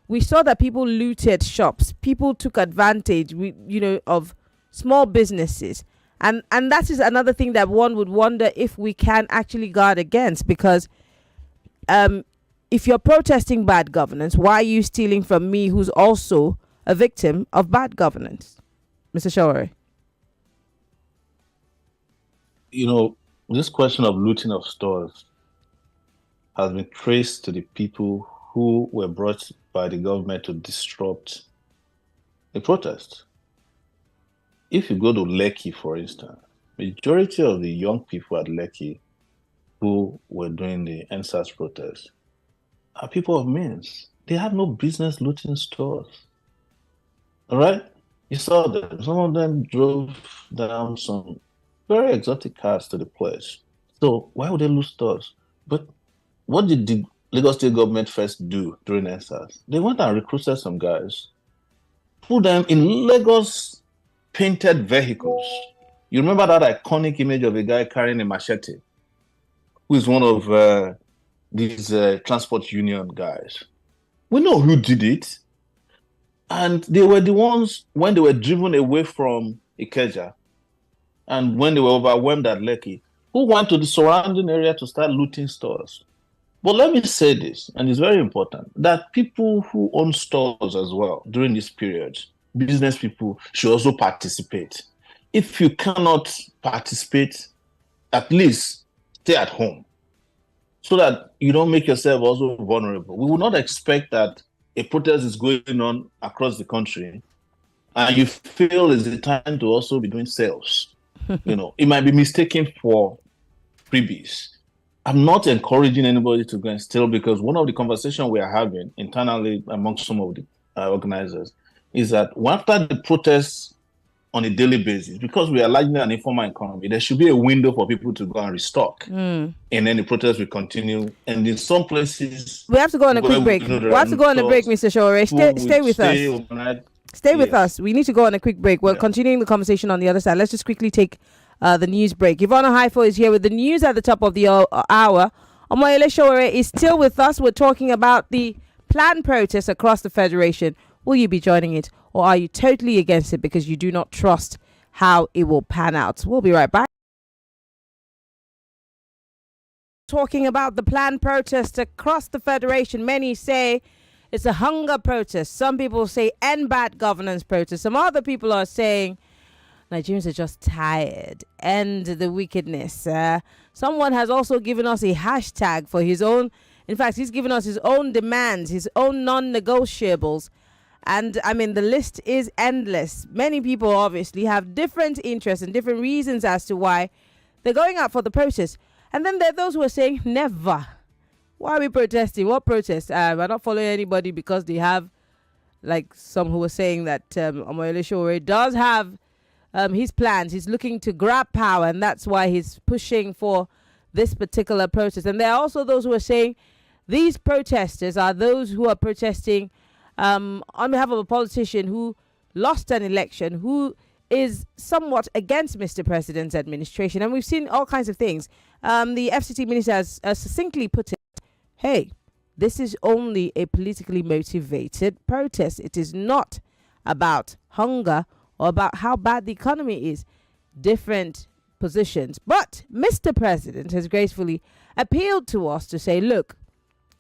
we saw that people looted shops. People took advantage, of small businesses. And that is another thing that one would wonder if we can actually guard against, because if you're protesting bad governance, why are you stealing from me, who's also a victim of bad governance? Mr. Sowore. This question of looting of stores has been traced to the people who were brought by the government to disrupt the protest. If you go to Lekki, for instance, majority of the young people at Lekki who were doing the NSAS protest are people of means. They have no business looting stores. All right? You saw them. Some of them drove down some very exotic cars to the place. So why would they loot stores? But what did the Lagos State government first do during NSAS? They went and recruited some guys, put them in Lagos painted vehicles. You remember that iconic image of a guy carrying a machete, who is one of these transport union guys. We know who did it. And they were the ones, when they were driven away from Ikeja, and when they were overwhelmed at Lekki, who went to the surrounding area to start looting stores. But let me say this, and it's very important, that people who own stores as well during this period, business people, should also participate. If you cannot participate, at least stay at home so that you don't make yourself also vulnerable. We will not expect that a protest is going on across the country and you feel it's the time to also be doing sales. It might be mistaken for freebies. I'm not encouraging anybody to go and steal, because one of the conversations we are having internally amongst some of the organizers is that after the protests on a daily basis, because we are largely an informal economy, there should be a window for people to go and restock. And then the protests will continue. And in some places... We have to go on a quick break. We have to go on a break, Mr. Sowore. Stay with us. Overnight. Stay with us. We need to go on a quick break. We're continuing the conversation on the other side. Let's just quickly take the news break. Ivana Haifo is here with the news at the top of the hour. Omoyele Sowore is still with us. We're talking about the planned protests across the Federation. Will you be joining it, or are you totally against it because you do not trust how it will pan out? We'll be right back. Talking about the planned protest across the Federation. Many say it's a hunger protest. Some people say end bad governance protest. Some other people are saying Nigerians are just tired. End the wickedness. Someone has also given us a hashtag for his own. In fact, he's given us his own demands, his own non-negotiables. And I mean, the list is endless. Many people obviously have different interests and different reasons as to why they're going out for the protest. And then there are those who are saying, never. Why are we protesting? What protest? We're not following anybody because they have, like some who were saying that Omoyele Sowore does have his plans. He's looking to grab power, and that's why he's pushing for this particular protest. And there are also those who are saying these protesters are those who are protesting on behalf of a politician who lost an election, who is somewhat against Mr. President's administration. And we've seen all kinds of things. The FCT minister has succinctly put it, hey, this is only a politically motivated protest. It is not about hunger or about how bad the economy is. Different positions. But Mr. President has gracefully appealed to us to say, look,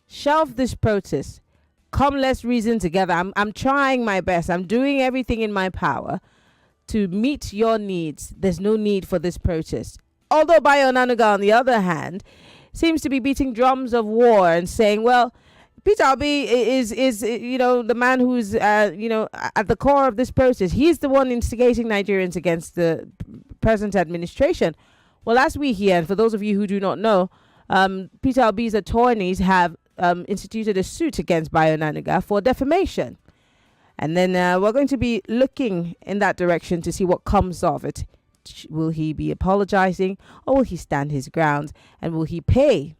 shelve this protest. Come, let's reason together. I'm trying my best. I'm doing everything in my power to meet your needs. There's no need for this protest. Although Bayo Onanuga, on the other hand, seems to be beating drums of war and saying, well, Peter Obi is the man who's at the core of this protest. He's the one instigating Nigerians against the present administration. Well, as we hear, and for those of you who do not know, Peter Obi's attorneys have instituted a suit against Bayo Onanuga for defamation. And then we're going to be looking in that direction to see what comes of it. Will he be apologizing, or will he stand his ground? And will he pay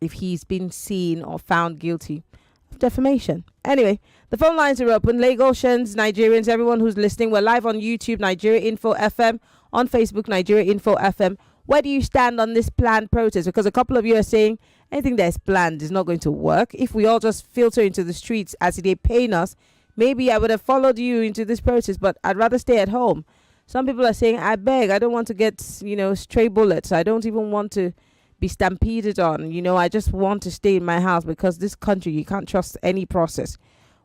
if he's been seen or found guilty of defamation? Anyway, the phone lines are open. Lagosians, Nigerians, everyone who's listening. We're live on YouTube, Nigeria Info FM, on Facebook, Nigeria Info FM. Where do you stand on this planned protest? Because a couple of you are saying anything that is planned is not going to work. If we all just filter into the streets as they paying us, maybe I would have followed you into this protest, but I'd rather stay at home. Some people are saying, I beg, I don't want to get, stray bullets. I don't even want to be stampeded on. I just want to stay in my house because this country, you can't trust any process.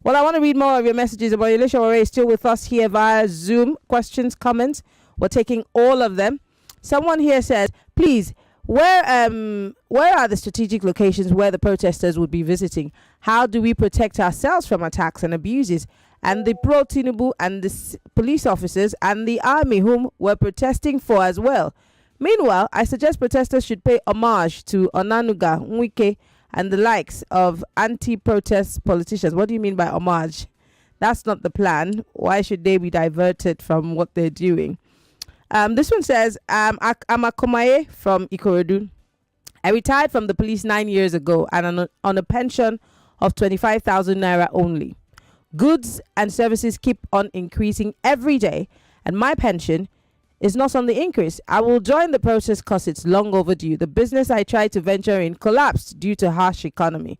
Well, I want to read more of your messages. Omoyele Sowore is still with us here via Zoom. Questions, comments, we're taking all of them. Someone here says, please, where are the strategic locations where the protesters would be visiting? How do we protect ourselves from attacks and abuses? And the pro-Tinubu and the police officers and the army whom we're protesting for as well. Meanwhile, I suggest protesters should pay homage to Onanuga, Nwike, and the likes of anti-protest politicians. What do you mean by homage? That's not the plan. Why should they be diverted from what they're doing? This one says, I'm Akomaye from Ikorodu. I retired from the police 9 years ago and on a pension of 25,000 naira only. Goods and services keep on increasing every day, and my pension is not on the increase. I will join the protest because it's long overdue. The business I tried to venture in collapsed due to harsh economy.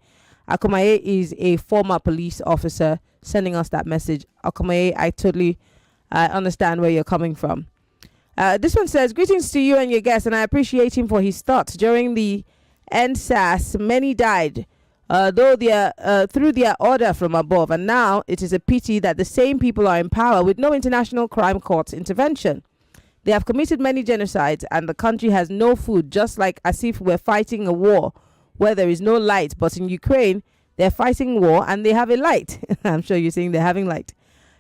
Akomaye is a former police officer sending us that message. Akomaye, I totally understand where you're coming from. This one says, greetings to you and your guest, and I appreciate him for his thoughts. During the NSAS, many died through their order from above, and now it is a pity that the same people are in power with no international crime court intervention. They have committed many genocides, and the country has no food, just like as if we're fighting a war where there is no light. But in Ukraine, they're fighting war and they have a light. I'm sure you're saying they're having light.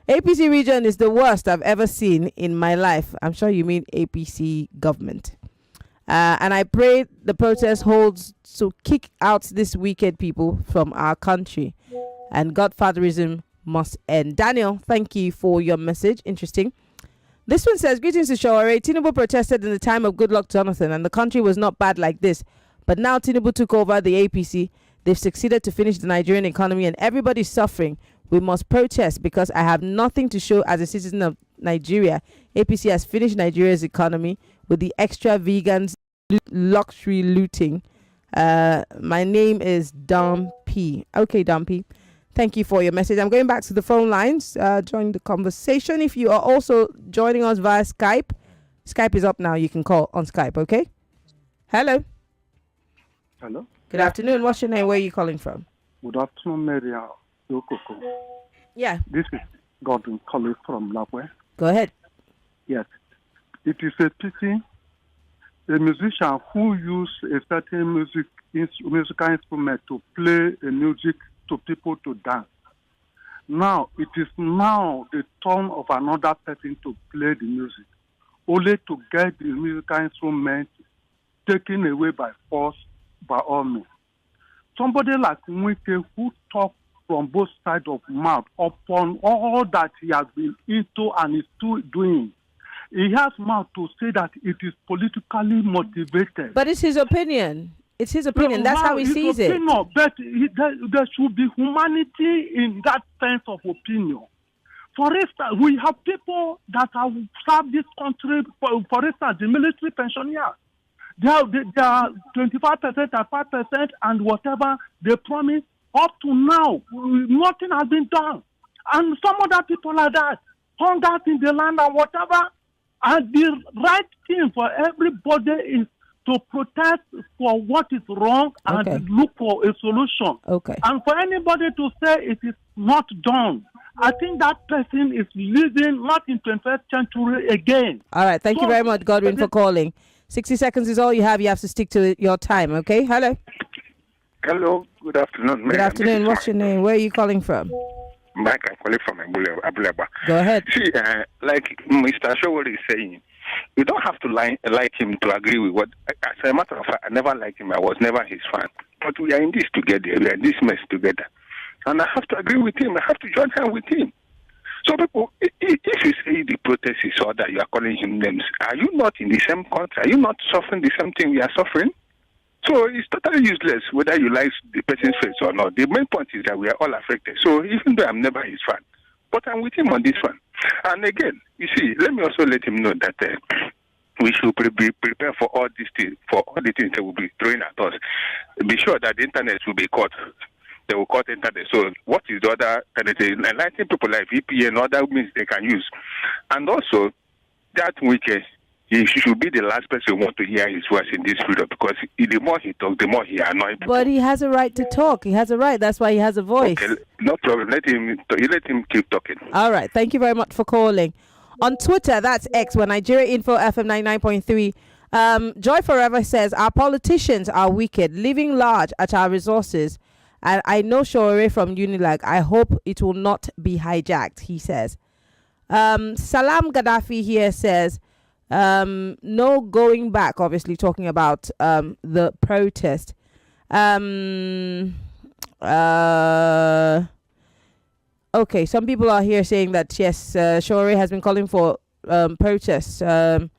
APC region is the worst I've ever seen in my life. I'm sure you mean APC government. And I pray the protest holds to kick out these wicked people from our country. And godfatherism must end. Daniel, thank you for your message. Interesting. This one says, greetings to Sowore. Tinubu protested in the time of Goodluck Jonathan and the country was not bad like this. But now Tinubu took over the APC. They've succeeded to finish the Nigerian economy and everybody's suffering. We must protest because I have nothing to show as a citizen of Nigeria. APC has finished Nigeria's economy with the extra vegans luxury looting. My name is Dumpy. Okay, Dumpy. Thank you for your message. I'm going back to the phone lines. Join the conversation. If you are also joining us via Skype, Skype is up now. You can call on Skype, okay? Hello. Hello. Good afternoon. What's your name? Where are you calling from? Good afternoon, Maria. Yeah. This is Gordon calling from Labwe. Go ahead. Yes. It is a pity a musician who use a certain musical instrument to play a music to people to dance. Now, it is now the turn of another person to play the music, only to get the musical instrument taken away by force by all means. Somebody like Nwike who talks from both sides of mouth upon all that he has been into and is still doing. He has mouth to say that it is politically motivated. But it's his opinion. It's his opinion. That's how he sees it. But there should be humanity in that sense of opinion. For instance, we have people that have served this country, for instance, the military pensioners. They are 25% and 5% and whatever they promise. Up to now, nothing has been done. And some other people like that, hung out in the land and whatever. And the right thing for everybody is to protest for what is wrong and look for a solution. Okay. And for anybody to say it is not done, I think that person is living not in 21st century again. All right. Thank you very much, Godwin, for calling. 60 seconds is all you have. You have to stick to your time, okay? Hello. Hello. Good afternoon. Good afternoon. What's your name? Where are you calling from? Mike, I'm calling from Abuleba. Go ahead. See, like Mr. Sowore is saying, you don't have to like him to agree with what. As a matter of fact, I never liked him. I was never his fan. But we are in this together. We are in this mess together. And I have to agree with him. I have to join hands with him. So people, if you say the protest is order, you are calling him names. Are you not in the same country? Are you not suffering the same thing we are suffering? So it's totally useless whether you like the person's face or not. The main point is that we are all affected. So even though I'm never his fan, but I'm with him on this one. And again, you see, let me also let him know that we should be prepared for all these things, for all the things that will be thrown at us. Be sure that the internet will be caught. They will cut internet. So what is the other alternative? Enlightening people like VPN, other means they can use. And also, that weekend, he should be the last person who want to hear his voice in this freedom, because the more he talks, the more he annoys people. But he has a right to talk. He has a right. That's why he has a voice. Okay, no problem. Let him keep talking. All right. Thank you very much for calling. On Twitter, that's X, where Nigeria Info FM 99.3. Joy Forever says, our politicians are wicked, living large at our resources. And I know Sowore from Unilag. I hope it will not be hijacked, he says. Salam Gaddafi here says, no going back, obviously talking about the protest. Okay, some people are here saying that, yes, Sowore has been calling for protests. And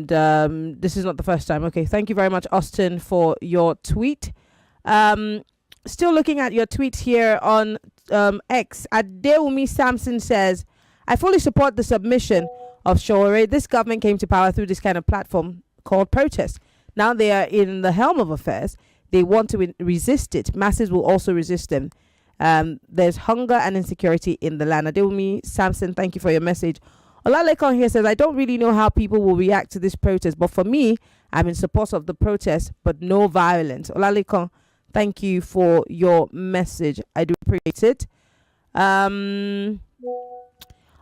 this is not the first time. Okay, thank you very much, Austin, for your tweet. Still looking at your tweets here on X. Adeumi Samson says, I fully support the submission of Sowore. This government came to power through this kind of platform called protest. Now they are in the helm of affairs. They want to resist it. Masses will also resist them. There's hunger and insecurity in the land. Adeumi Samson, thank you for your message. Olalekon here says, I don't really know how people will react to this protest, but for me, I'm in support of the protest, but no violence. Olalekon, thank you for your message. I do appreciate it.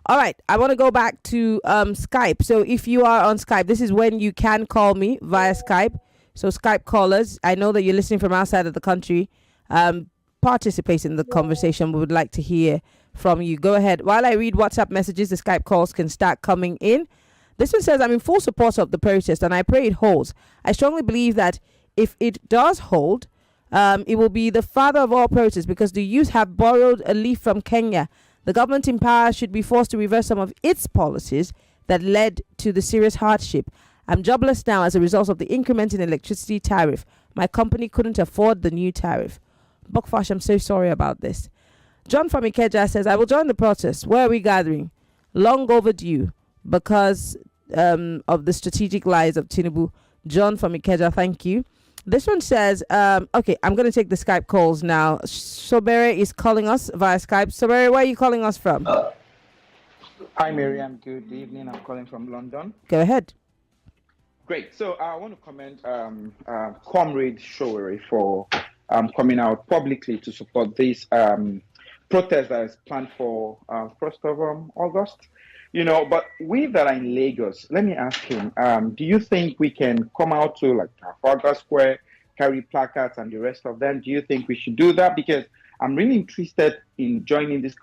All right, I want to go back to Skype. So if you are on Skype, this is when you can call me via Skype. So Skype callers, I know that you're listening from outside of the country. Participate in the conversation. We would like to hear from you. Go ahead. While I read WhatsApp messages, the Skype calls can start coming in. This one says, I'm in full support of the protest and I pray it holds. I strongly believe that if it does hold, it will be the father of all protests because the youth have borrowed a leaf from Kenya. The government in power should be forced to reverse some of its policies that led to the serious hardship. I'm jobless now as a result of the increment in electricity tariff. My company couldn't afford the new tariff. Bokfash, I'm so sorry about this. John from Ikeja says, I will join the protest. Where are we gathering? Long overdue because of the strategic lies of Tinubu. John from Ikeja, thank you. This one says, okay, I'm going to take the Skype calls now. Sowore is calling us via Skype. Sowore, where are you calling us from? Hi, Miriam. Good evening. I'm calling from London. Go ahead. Great. So I want to commend Comrade Sowore for coming out publicly to support this protest that is planned for 1st of August. You know, but we that are in Lagos, let me ask him, do you think we can come out to like Trafalgar Square, carry placards and the rest of them? Do you think we should do that? Because I'm really interested in joining this,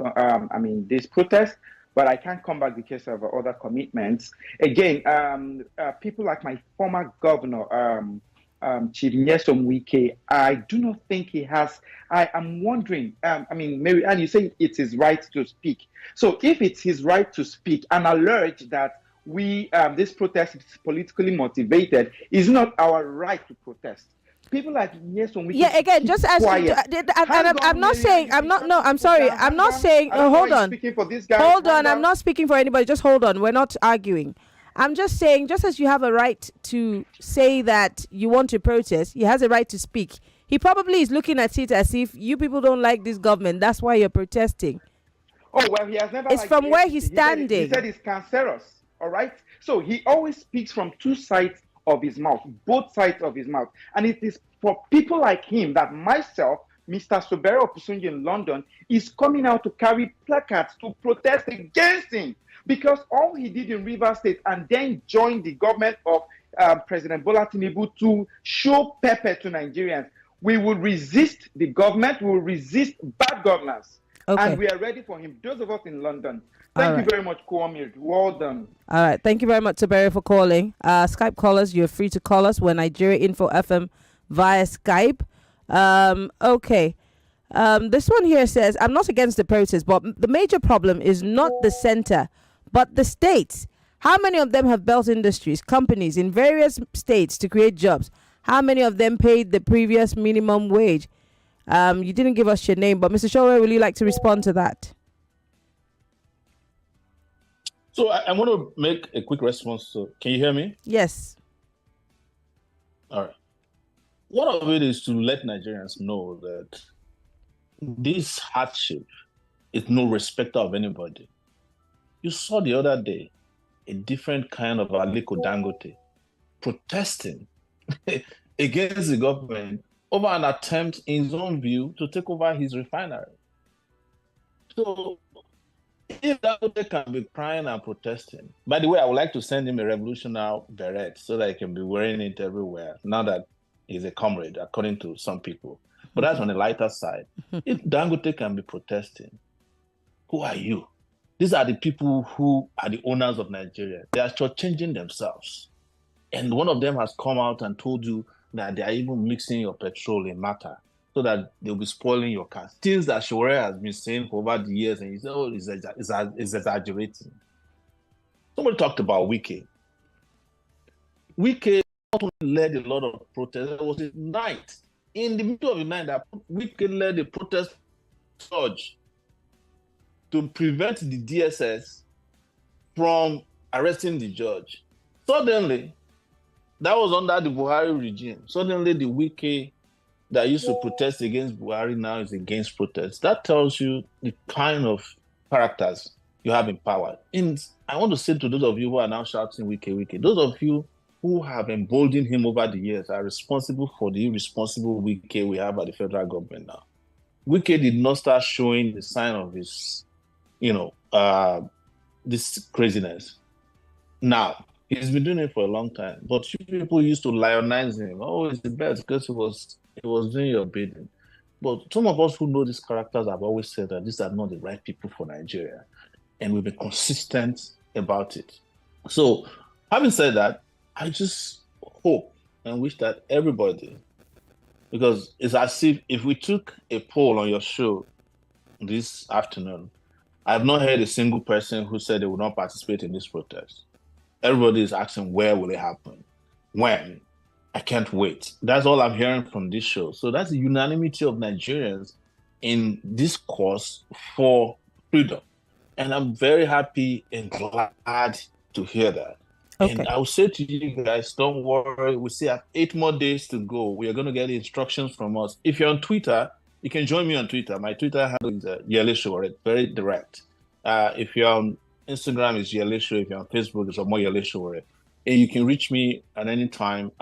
this protest, but I can't come back because of other commitments. Again, people like my former governor, Chief Nyesom Wike, I do not think he has. I am wondering. Mary Ann, you say it's his right to speak. So if it's his right to speak and allege that this protest is politically motivated, is not our right to protest. People like Nyesom Wike. Yeah, again, just as I'm not saying. I'm not. No, I'm sorry. I'm not saying. Hold on. Hold on. I'm not speaking for anybody. Just hold on. We're not arguing. I'm just saying, just as you have a right to say that you want to protest, he has a right to speak. He probably is looking at it as if you people don't like this government. That's why you're protesting. Oh, well, he has never. It's from where he's standing. He said it's cancerous. All right. So he always speaks from two sides of his mouth, both sides of his mouth. And it is for people like him that myself, Mr. Sobero Opusunji in London, is coming out to carry placards to protest against him. Because all he did in Rivers State and then joined the government of President Bola Tinubu to show pepper to Nigerians. We will resist the government. We will resist bad governance. Okay. And we are ready for him. Those of us in London. Thank you very much, Kwame. Well done. All right. Thank you very much, Sobero, for calling. Skype callers, you're free to call us. We're Nigeria Info FM via Skype. Okay. This one here says, I'm not against the protest, but the major problem is not the center, but the states. How many of them have built industries, companies in various states to create jobs? How many of them paid the previous minimum wage? You didn't give us your name, but Mr. Sowore, will you like to respond to that? So I want to make a quick response. So can you hear me? Yes. All right. One of it is to let Nigerians know that this hardship is no respecter of anybody. You saw the other day a different kind of Aliko Dangote protesting against the government over an attempt, in his own view, to take over his refinery. So if Dangote can be crying and protesting, by the way, I would like to send him a revolutionary beret so that he can be wearing it everywhere, now that he's a comrade, according to some people. But that's on the lighter side. If Dangote can be protesting, who are you? These are the people who are the owners of Nigeria. They are shortchanging themselves. And one of them has come out and told you that they are even mixing your petrol in matter so that they'll be spoiling your cars. Things that Sowore has been saying for over the years, and he said, oh, it's exaggerating. Somebody talked about Wike. Wike not only led a lot of protests, there was a night, in the middle of the night, that Wike led a protest surge to prevent the DSS from arresting the judge. Suddenly, that was under the Buhari regime. Suddenly, the Wike that used to protest against Buhari now is against protests. That tells you the kind of characters you have in power. And I want to say to those of you who are now shouting Wike, those of you who have emboldened him over the years are responsible for the irresponsible Wike we have at the federal government now. Wike did not start showing the sign of his, this craziness. Now, he's been doing it for a long time, but you people used to lionize him. Oh, it's the best because he was doing your bidding. But some of us who know these characters have always said that these are not the right people for Nigeria, and we've been consistent about it. So, having said that, I just hope and wish that everybody, because it's as if we took a poll on your show this afternoon, I have not heard a single person who said they would not participate in this protest. Everybody is asking, where will it happen? When? I can't wait. That's all I'm hearing from this show. So that's the unanimity of Nigerians in this cause for freedom. And I'm very happy and glad to hear that. Okay. And I will say to you guys, don't worry. We still have 8 more days to go. We are going to get instructions from us. If you're on Twitter, you can join me on Twitter. My Twitter handle is Omoyele Sowore. Very direct. If you're on Instagram, it's Omoyele Sowore. If you're on Facebook, it's Omoyele Sowore. And you can reach me at any time.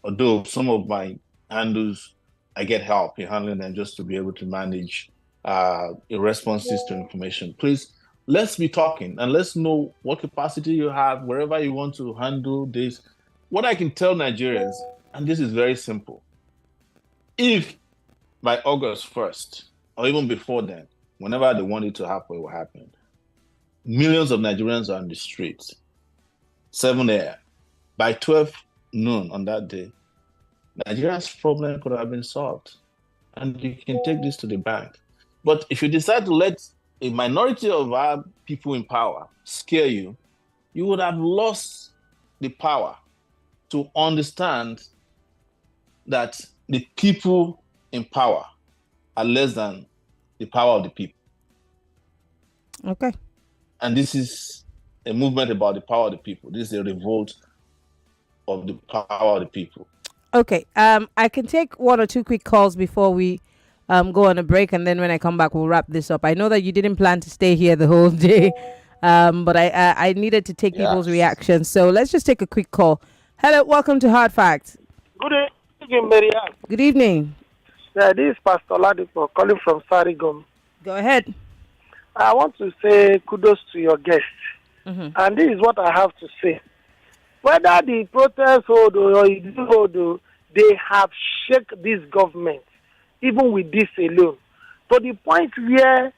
Although some of my handles, I get help in handling them just to be able to manage responses to information. Please, let's be talking and let's know what capacity you have, wherever you want to handle this. What I can tell Nigerians, and this is very simple. If by August 1st, or even before then, whenever they want it to happen, it will happen. Millions of Nigerians are on the streets, 7 a.m. By 12 noon on that day, Nigeria's problem could have been solved. And you can take this to the bank. But if you decide to let a minority of our people in power scare you, you would have lost the power to understand that the people in power are less than the power of the people. Okay. And this is a movement about the power of the people. This is a revolt of the power of the people. Okay. I can take 1 or 2 quick calls before we go on a break, and then when I come back, we'll wrap this up. I know that you didn't plan to stay here the whole day, but I needed to take people's reactions. So let's just take a quick call. Hello, welcome to Hard Facts. Good evening, Maria. Good evening. Yeah, this is Pastor Ladipo calling from Sarigom. Go ahead. I want to say kudos to your guest. And this is what I have to say. Whether the protest hold or it didn't hold, they have shaken this government, even with this alone, to the point where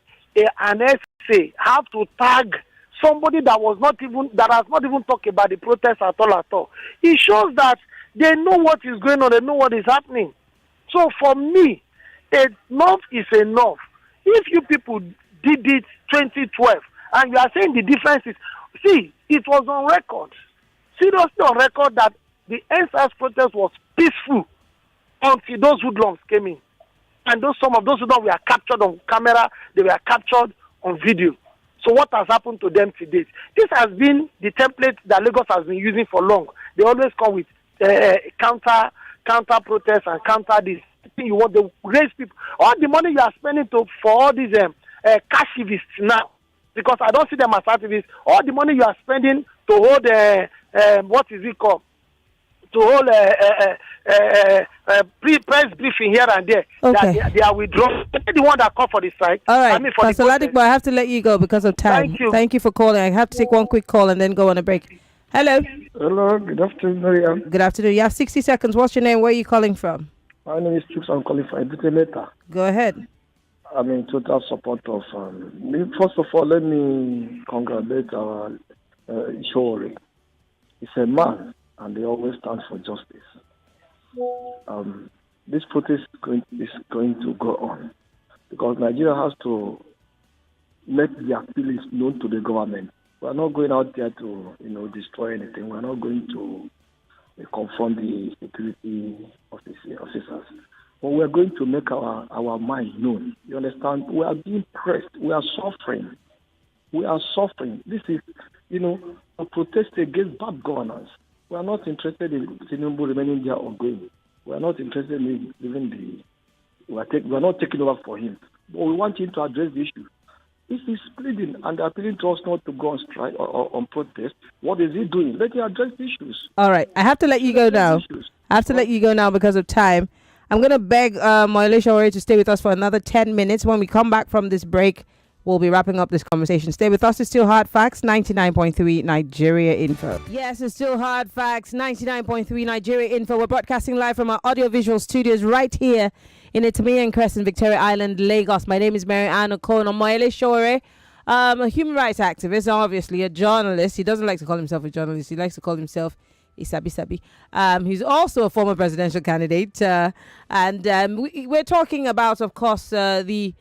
an essay have to tag somebody that has not even talked about the protest at all. It shows that they know what is going on, they know what is happening. So for me, enough is enough. If you people did it 2012, and you are saying the difference is, see, it was on record, seriously on record, that the NSAS protest was peaceful until those hoodlums came in. And some of those hoodlums were captured on camera, they were captured on video. So what has happened to them to date? This has been the template that Lagos has been using for long. They always come with counter protests and counter this. You want to raise people. All the money you are spending for all these cashivists now, because I don't see them as activists. All the money you are spending to hold what is it called? To hold press briefing here and there. Okay. That they are withdrawn. They're the one that call for the strike. All right, I mean, for Pastor Ladipo, I have to let you go because of time. Thank you. For calling. I have to take one quick call and then go on a break. Hello. Hello, good afternoon, Mariam. Good afternoon. You have 60 seconds. What's your name? Where are you calling from? My name is Chooks. I'm calling from Edutelator. Go ahead. I'm in total support of. First of all, let me congratulate our Sowore. He's a man, and they always stand for justice. This protest is going to go on because Nigeria has to make the appeal known to the government. We are not going out there to, destroy anything. We are not going to confront the security officers. But we are going to make our mind known. You understand? We are being pressed. We are suffering. This is, a protest against bad governance. We are not interested in Tinubu remaining there or going. We are not interested in even we are not taking over for him. But we want him to address the issue. If he's pleading and appealing to us not to go on strike or on protest, what is he doing? Let him address the issues. All right. I have to let you go now. Because of time. I'm going to beg Omoyele Sowore to stay with us for another 10 minutes. When we come back from this break, we'll be wrapping up this conversation. Stay with us. It's still Hard Facts, 99.3 Nigeria Info. Yes, it's still Hard Facts, 99.3 Nigeria Info. We're broadcasting live from our audiovisual studios right here in Itamiya Crescent, Victoria Island, Lagos. My name is Mary Ann Okon. Omoyele Sowore, a human rights activist, obviously a journalist. He doesn't like to call himself a journalist. He likes to call himself Isabi. He's also a former presidential candidate. We're talking about, of course, the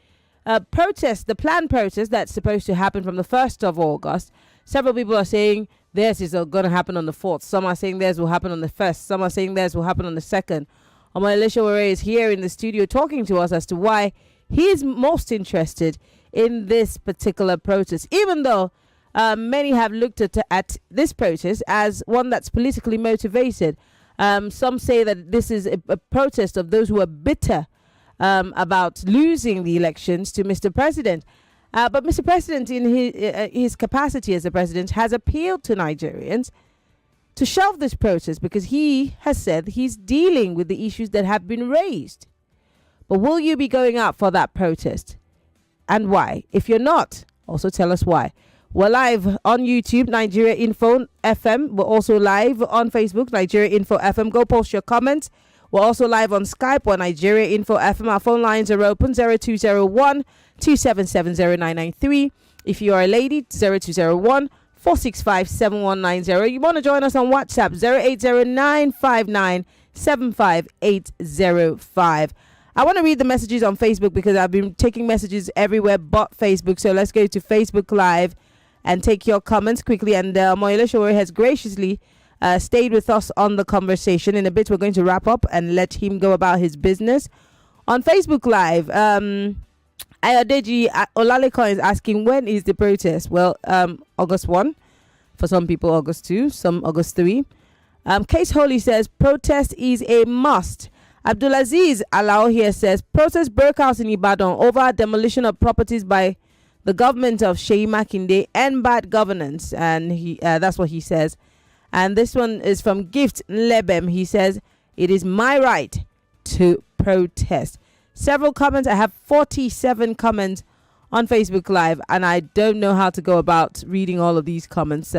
protest, the planned protest that's supposed to happen from the 1st of August. Several people are saying theirs is going to happen on the 4th. Some are saying theirs will happen on the 1st. Some are saying theirs will happen on the 2nd. Omoyele Sowore is here in the studio talking to us as to why he's most interested in this particular protest, even though many have looked at this protest as one that's politically motivated. Some say that this is a protest of those who are bitter about losing the elections to Mr. President. But Mr. President, in his capacity as a president, has appealed to Nigerians to shelve this protest because he has said he's dealing with the issues that have been raised. But will you be going out for that protest? And why? If you're not, also tell us why. We're live on YouTube, Nigeria Info FM. We're also live on Facebook, Nigeria Info FM. Go post your comments. We're also live on Skype or Nigeria Info FM. Our phone lines are open, 0201 2770993. If you are a lady, 0201 465 7190. You want to join us on WhatsApp, 08095975805. I want to read the messages on Facebook because I've been taking messages everywhere but Facebook. So let's go to Facebook Live and take your comments quickly. And Omoyele Sowore has graciously stayed with us on the conversation. In a bit, we're going to wrap up and let him go about his business. On Facebook Live, Ayodeji Olaleko is asking, when is the protest? Well, August 1. For some people, August 2. Some August 3. Case Holy says, protest is a must. Abdulaziz Alao here says, protest broke out in Ibadan over demolition of properties by the government of Seyi Makinde and bad governance. And that's what he says. And this one is from Gift Lebem. He says, it is my right to protest. Several comments. I have 47 comments on Facebook Live, and I don't know how to go about reading all of these comments.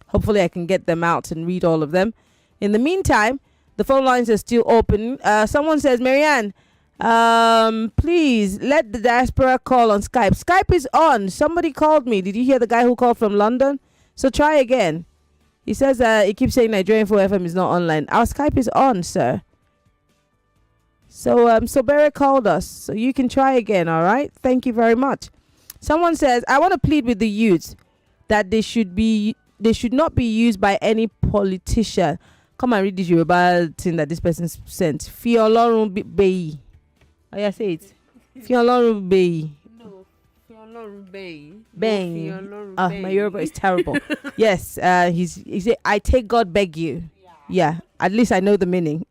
Hopefully I can get them out and read all of them. In the meantime, the phone lines are still open. Someone says, Marianne, please let the diaspora call on Skype. Skype is on. Somebody called me. Did you hear the guy who called from London? So try again. He says he keeps saying Nigerian 4FM is not online. Our Skype is on, sir. So Sobere called us. So you can try again, all right? Thank you very much. Someone says, I want to plead with the youth that they should not be used by any politician. Come and read this Yoruba thing that this person sent. Fi Olorun beyi. Oh yeah, say it. Fi Olorun beyi. No. Fi Bang. My Yoruba is terrible. Yes, he said, I take God beg you. Yeah, at least I know the meaning.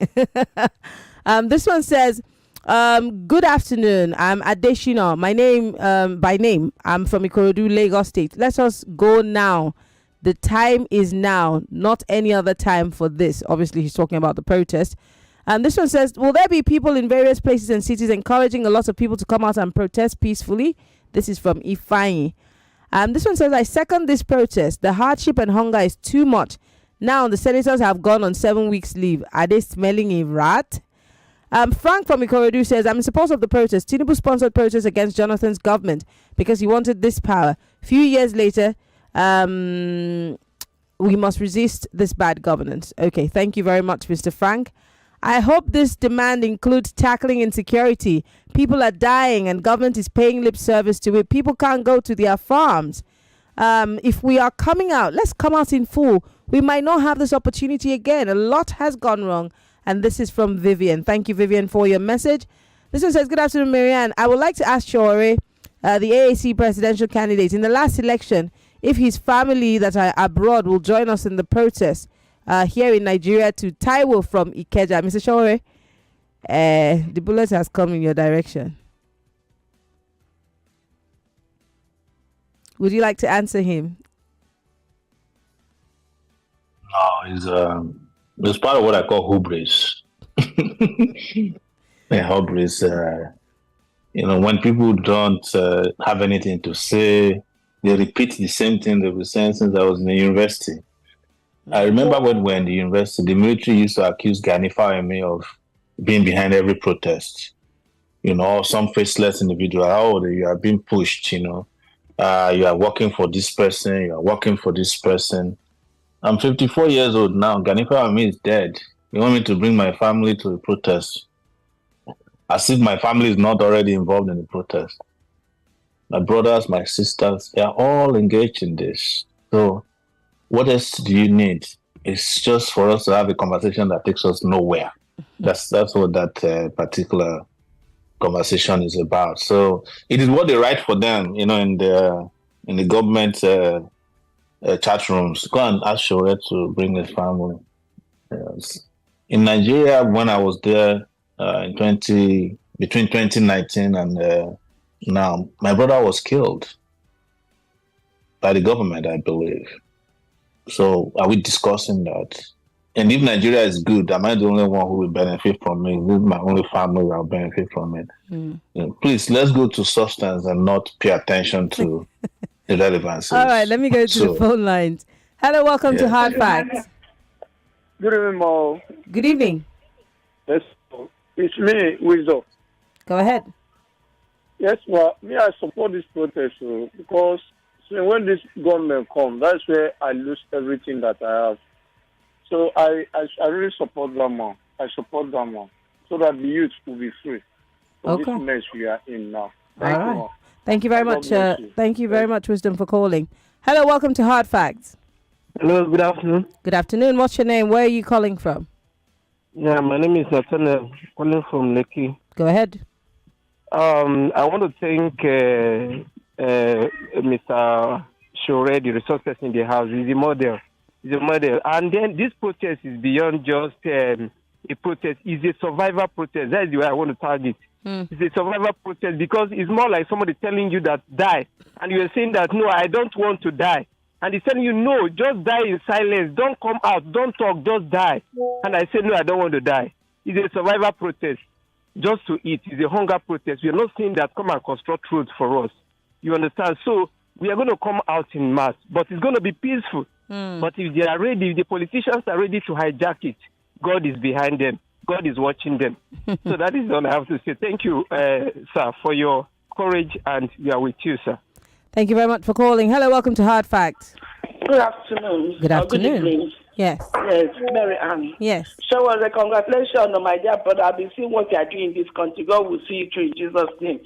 This one says, good afternoon. I'm Adeshina. My name, by name, I'm from Ikorodu, Lagos State. Let us go now. The time is now, not any other time for this. Obviously, he's talking about the protest. This one says, will there be people in various places and cities encouraging a lot of people to come out and protest peacefully? This is from Ifeanyi. This one says, I second this protest. The hardship and hunger is too much. Now the senators have gone on 7 weeks leave. Are they smelling a rat? Frank from Ikorodu says, I'm in support of the protest. Tinubu sponsored protest against Jonathan's government because he wanted this power. Few years later, we must resist this bad governance. Okay, thank you very much, Mr. Frank. I hope this demand includes tackling insecurity. People are dying and government is paying lip service to it. People can't go to their farms. If we are coming out, let's come out in full. We might not have this opportunity again. A lot has gone wrong. And this is from Vivian. Thank you, Vivian, for your message. This one says, good afternoon, Marianne. I would like to ask Sowore, the AAC presidential candidate, in the last election, if his family that are abroad will join us in the protest here in Nigeria to Taiwo from Ikeja. Mr. Sowore, the bullet has come in your direction. Would you like to answer him? No, it's part of what I call hubris. Hubris, when people don't have anything to say, they repeat the same thing they've been saying since I was in the university. I remember when we were in the university, the military used to accuse Gani Fawemi of being behind every protest. Some faceless individual, you are being pushed, you are working for this person, you are working for this person. I'm 54 years old now. Gani Fawemi is dead. You want me to bring my family to the protest? As if my family is not already involved in the protest. My brothers, my sisters, they are all engaged in this. So what else do you need? It's just for us to have a conversation that takes us nowhere. That's what that particular conversation is about. So it is what they write for them, in the government chat rooms. Go and ask Sowore to bring his family. Yes. In Nigeria, when I was there between 2019 and now, my brother was killed by the government, I believe. So are we discussing that? And if Nigeria is good, am I the only one who will benefit from it? This is my only family that will benefit from it. Please, let's go to substance and not pay attention to irrelevancies. All right, let me go to the phone lines. Hello, welcome to Hard Facts. Good evening, Mo. Good evening. Yes, it's me, Wisdom. Go ahead. Yes, well, I support this protest because when this government comes, that's where I lose everything that I have. So I really support that man. I support that man so that the youth will be free from this mess we are in now. Thank you, man. Thank you very much. Thank you very much, Wisdom, for calling. Hello, welcome to Hard Facts. Hello, good afternoon. Good afternoon. What's your name? Where are you calling from? Yeah, my name is Nathaniel, calling from Lekki. Go ahead. I want to thank Mr. Sowore, the resource person in the house. He's a model. And then this protest is beyond just a protest. It's a survivor protest. That's the way I want to target. It's a survivor protest because it's more like somebody telling you that die. And you're saying that, no, I don't want to die. And he's telling you, no, just die in silence. Don't come out. Don't talk. Just die. And I say, no, I don't want to die. It's a survivor protest. Just to eat. It's a hunger protest. We are not saying that come and construct roads for us. You understand? So we are going to come out in mass, but it's going to be peaceful. But if they are ready, if the politicians are ready to hijack it, God is behind them. God is watching them. So that is all I have to say. Thank you, sir, for your courage, and we are with you, sir. Thank you very much for calling. Hello, welcome to Hard Facts. Good afternoon. Good afternoon. Good evening. Yes. Yes, Mary Ann. Yes. Sowore, congratulations, my dear brother. I've been seeing what you are doing in this country. God will see you through in Jesus' name.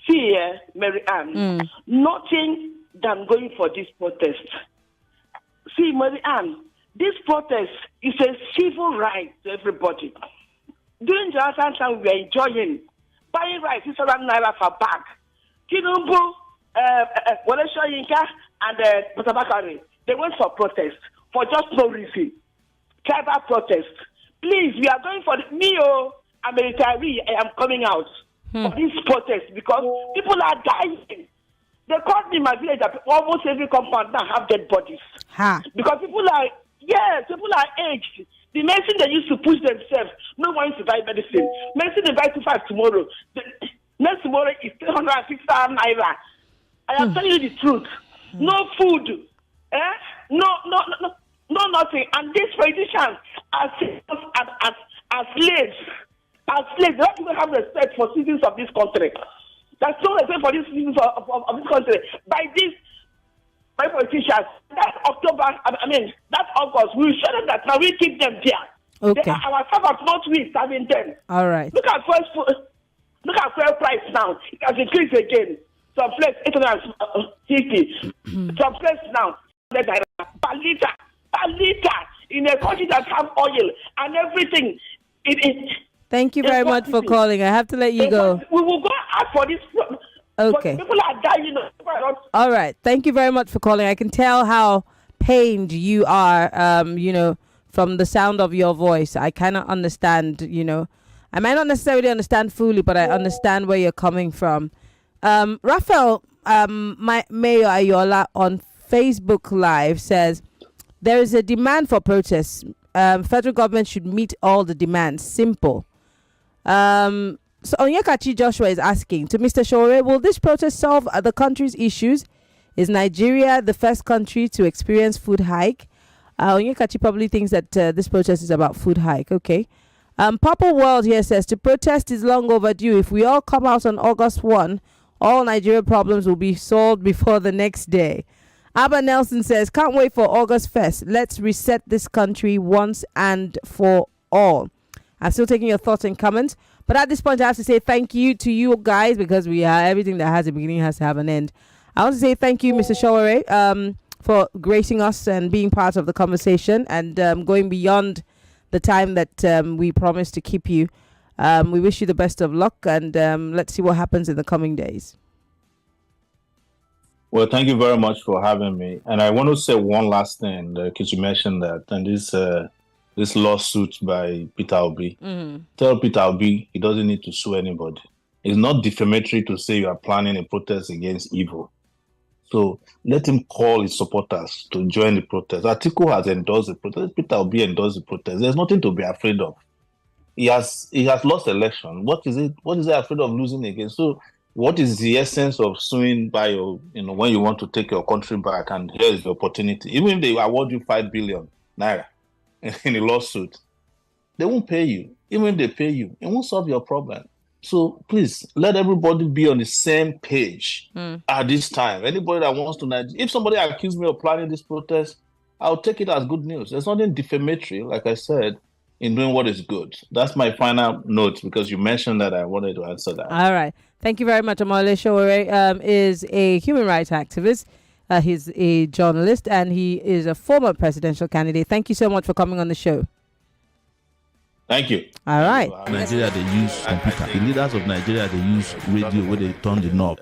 See, Mary Ann, nothing than going for this protest. See, Mary Ann, this protest is a civil right to everybody. During the last time we were enjoying buying rice, 600 naira for bag. Tinubu Wole Soyinka and Mr. Bakari, they went for protest for just no reason. Tribal protest. Please, we are going for I'm a retiree. I am coming out for this protest because people are dying. They called me in my village that almost every compound now have dead bodies. Because people are aged. The medicine they used to push themselves, no one is to buy medicine. Medicine they buy 2.5 tomorrow. Next tomorrow is 360 naira. I am telling you the truth. No food. No nothing. And these politicians are as slaves. As slaves, they don't even have respect for citizens of this country. There's no respect for these citizens of this country. By politicians, that's August, we will show them that now we keep them there. Okay. They are our servants, not we serving them. All right. Look at fuel price now. It has increased again. Some place 850. Some place now per liter in a country that have oil and everything. Thank you very much for calling. I have to let you go. We will go ask for this. Okay. People are dying. All right. Thank you very much for calling. I can tell how pained you are, from the sound of your voice. I cannot understand, I might not necessarily understand fully, but I understand where you're coming from. Raphael, my Mayor Ayola on Facebook Live says, there is a demand for protests. Federal government should meet all the demands. Simple. So Onyekachi Joshua is asking, to Mr. Sowore, will this protest solve the country's issues? Is Nigeria the first country to experience food hike? Onyekachi probably thinks that this protest is about food hike. Okay. Purple World here says, to protest is long overdue. If we all come out on August 1, all Nigeria problems will be solved before the next day. Abba Nelson says, can't wait for August 1st. Let's reset this country once and for all. I'm still taking your thoughts and comments. But at this point, I have to say thank you to you guys because everything that has a beginning has to have an end. I want to say thank you, Mr. Sowore, for gracing us and being part of the conversation and going beyond the time that we promised to keep you. We wish you the best of luck and let's see what happens in the coming days. Well, thank you very much for having me. And I want to say one last thing, because you mentioned that, and this lawsuit by Peter Obi. Tell Peter Obi he doesn't need to sue anybody. It's not defamatory to say you are planning a protest against evil. So let him call his supporters to join the protest. Atiku has endorsed the protest. Peter Obi endorsed the protest. There's nothing to be afraid of. He has lost election. What is he afraid of losing again? So what is the essence of suing by when you want to take your country back and here is the opportunity? Even if they award you 5 billion naira in a lawsuit, they won't pay you. Even if they pay you, it won't solve your problem. So please let everybody be on the same page at this time. Anybody that wants to, if somebody accused me of planning this protest, I'll take it as good news. There's nothing defamatory, like I said, in doing what is good. That's my final note because you mentioned that I wanted to answer that. All right. Thank you very much. Omoyele Sowore is a human rights activist. He's a journalist and he is a former presidential candidate. Thank you so much for coming on the show. Thank you. All right. Nigeria, they use computer. The leaders of Nigeria, they use radio where they turn the knob.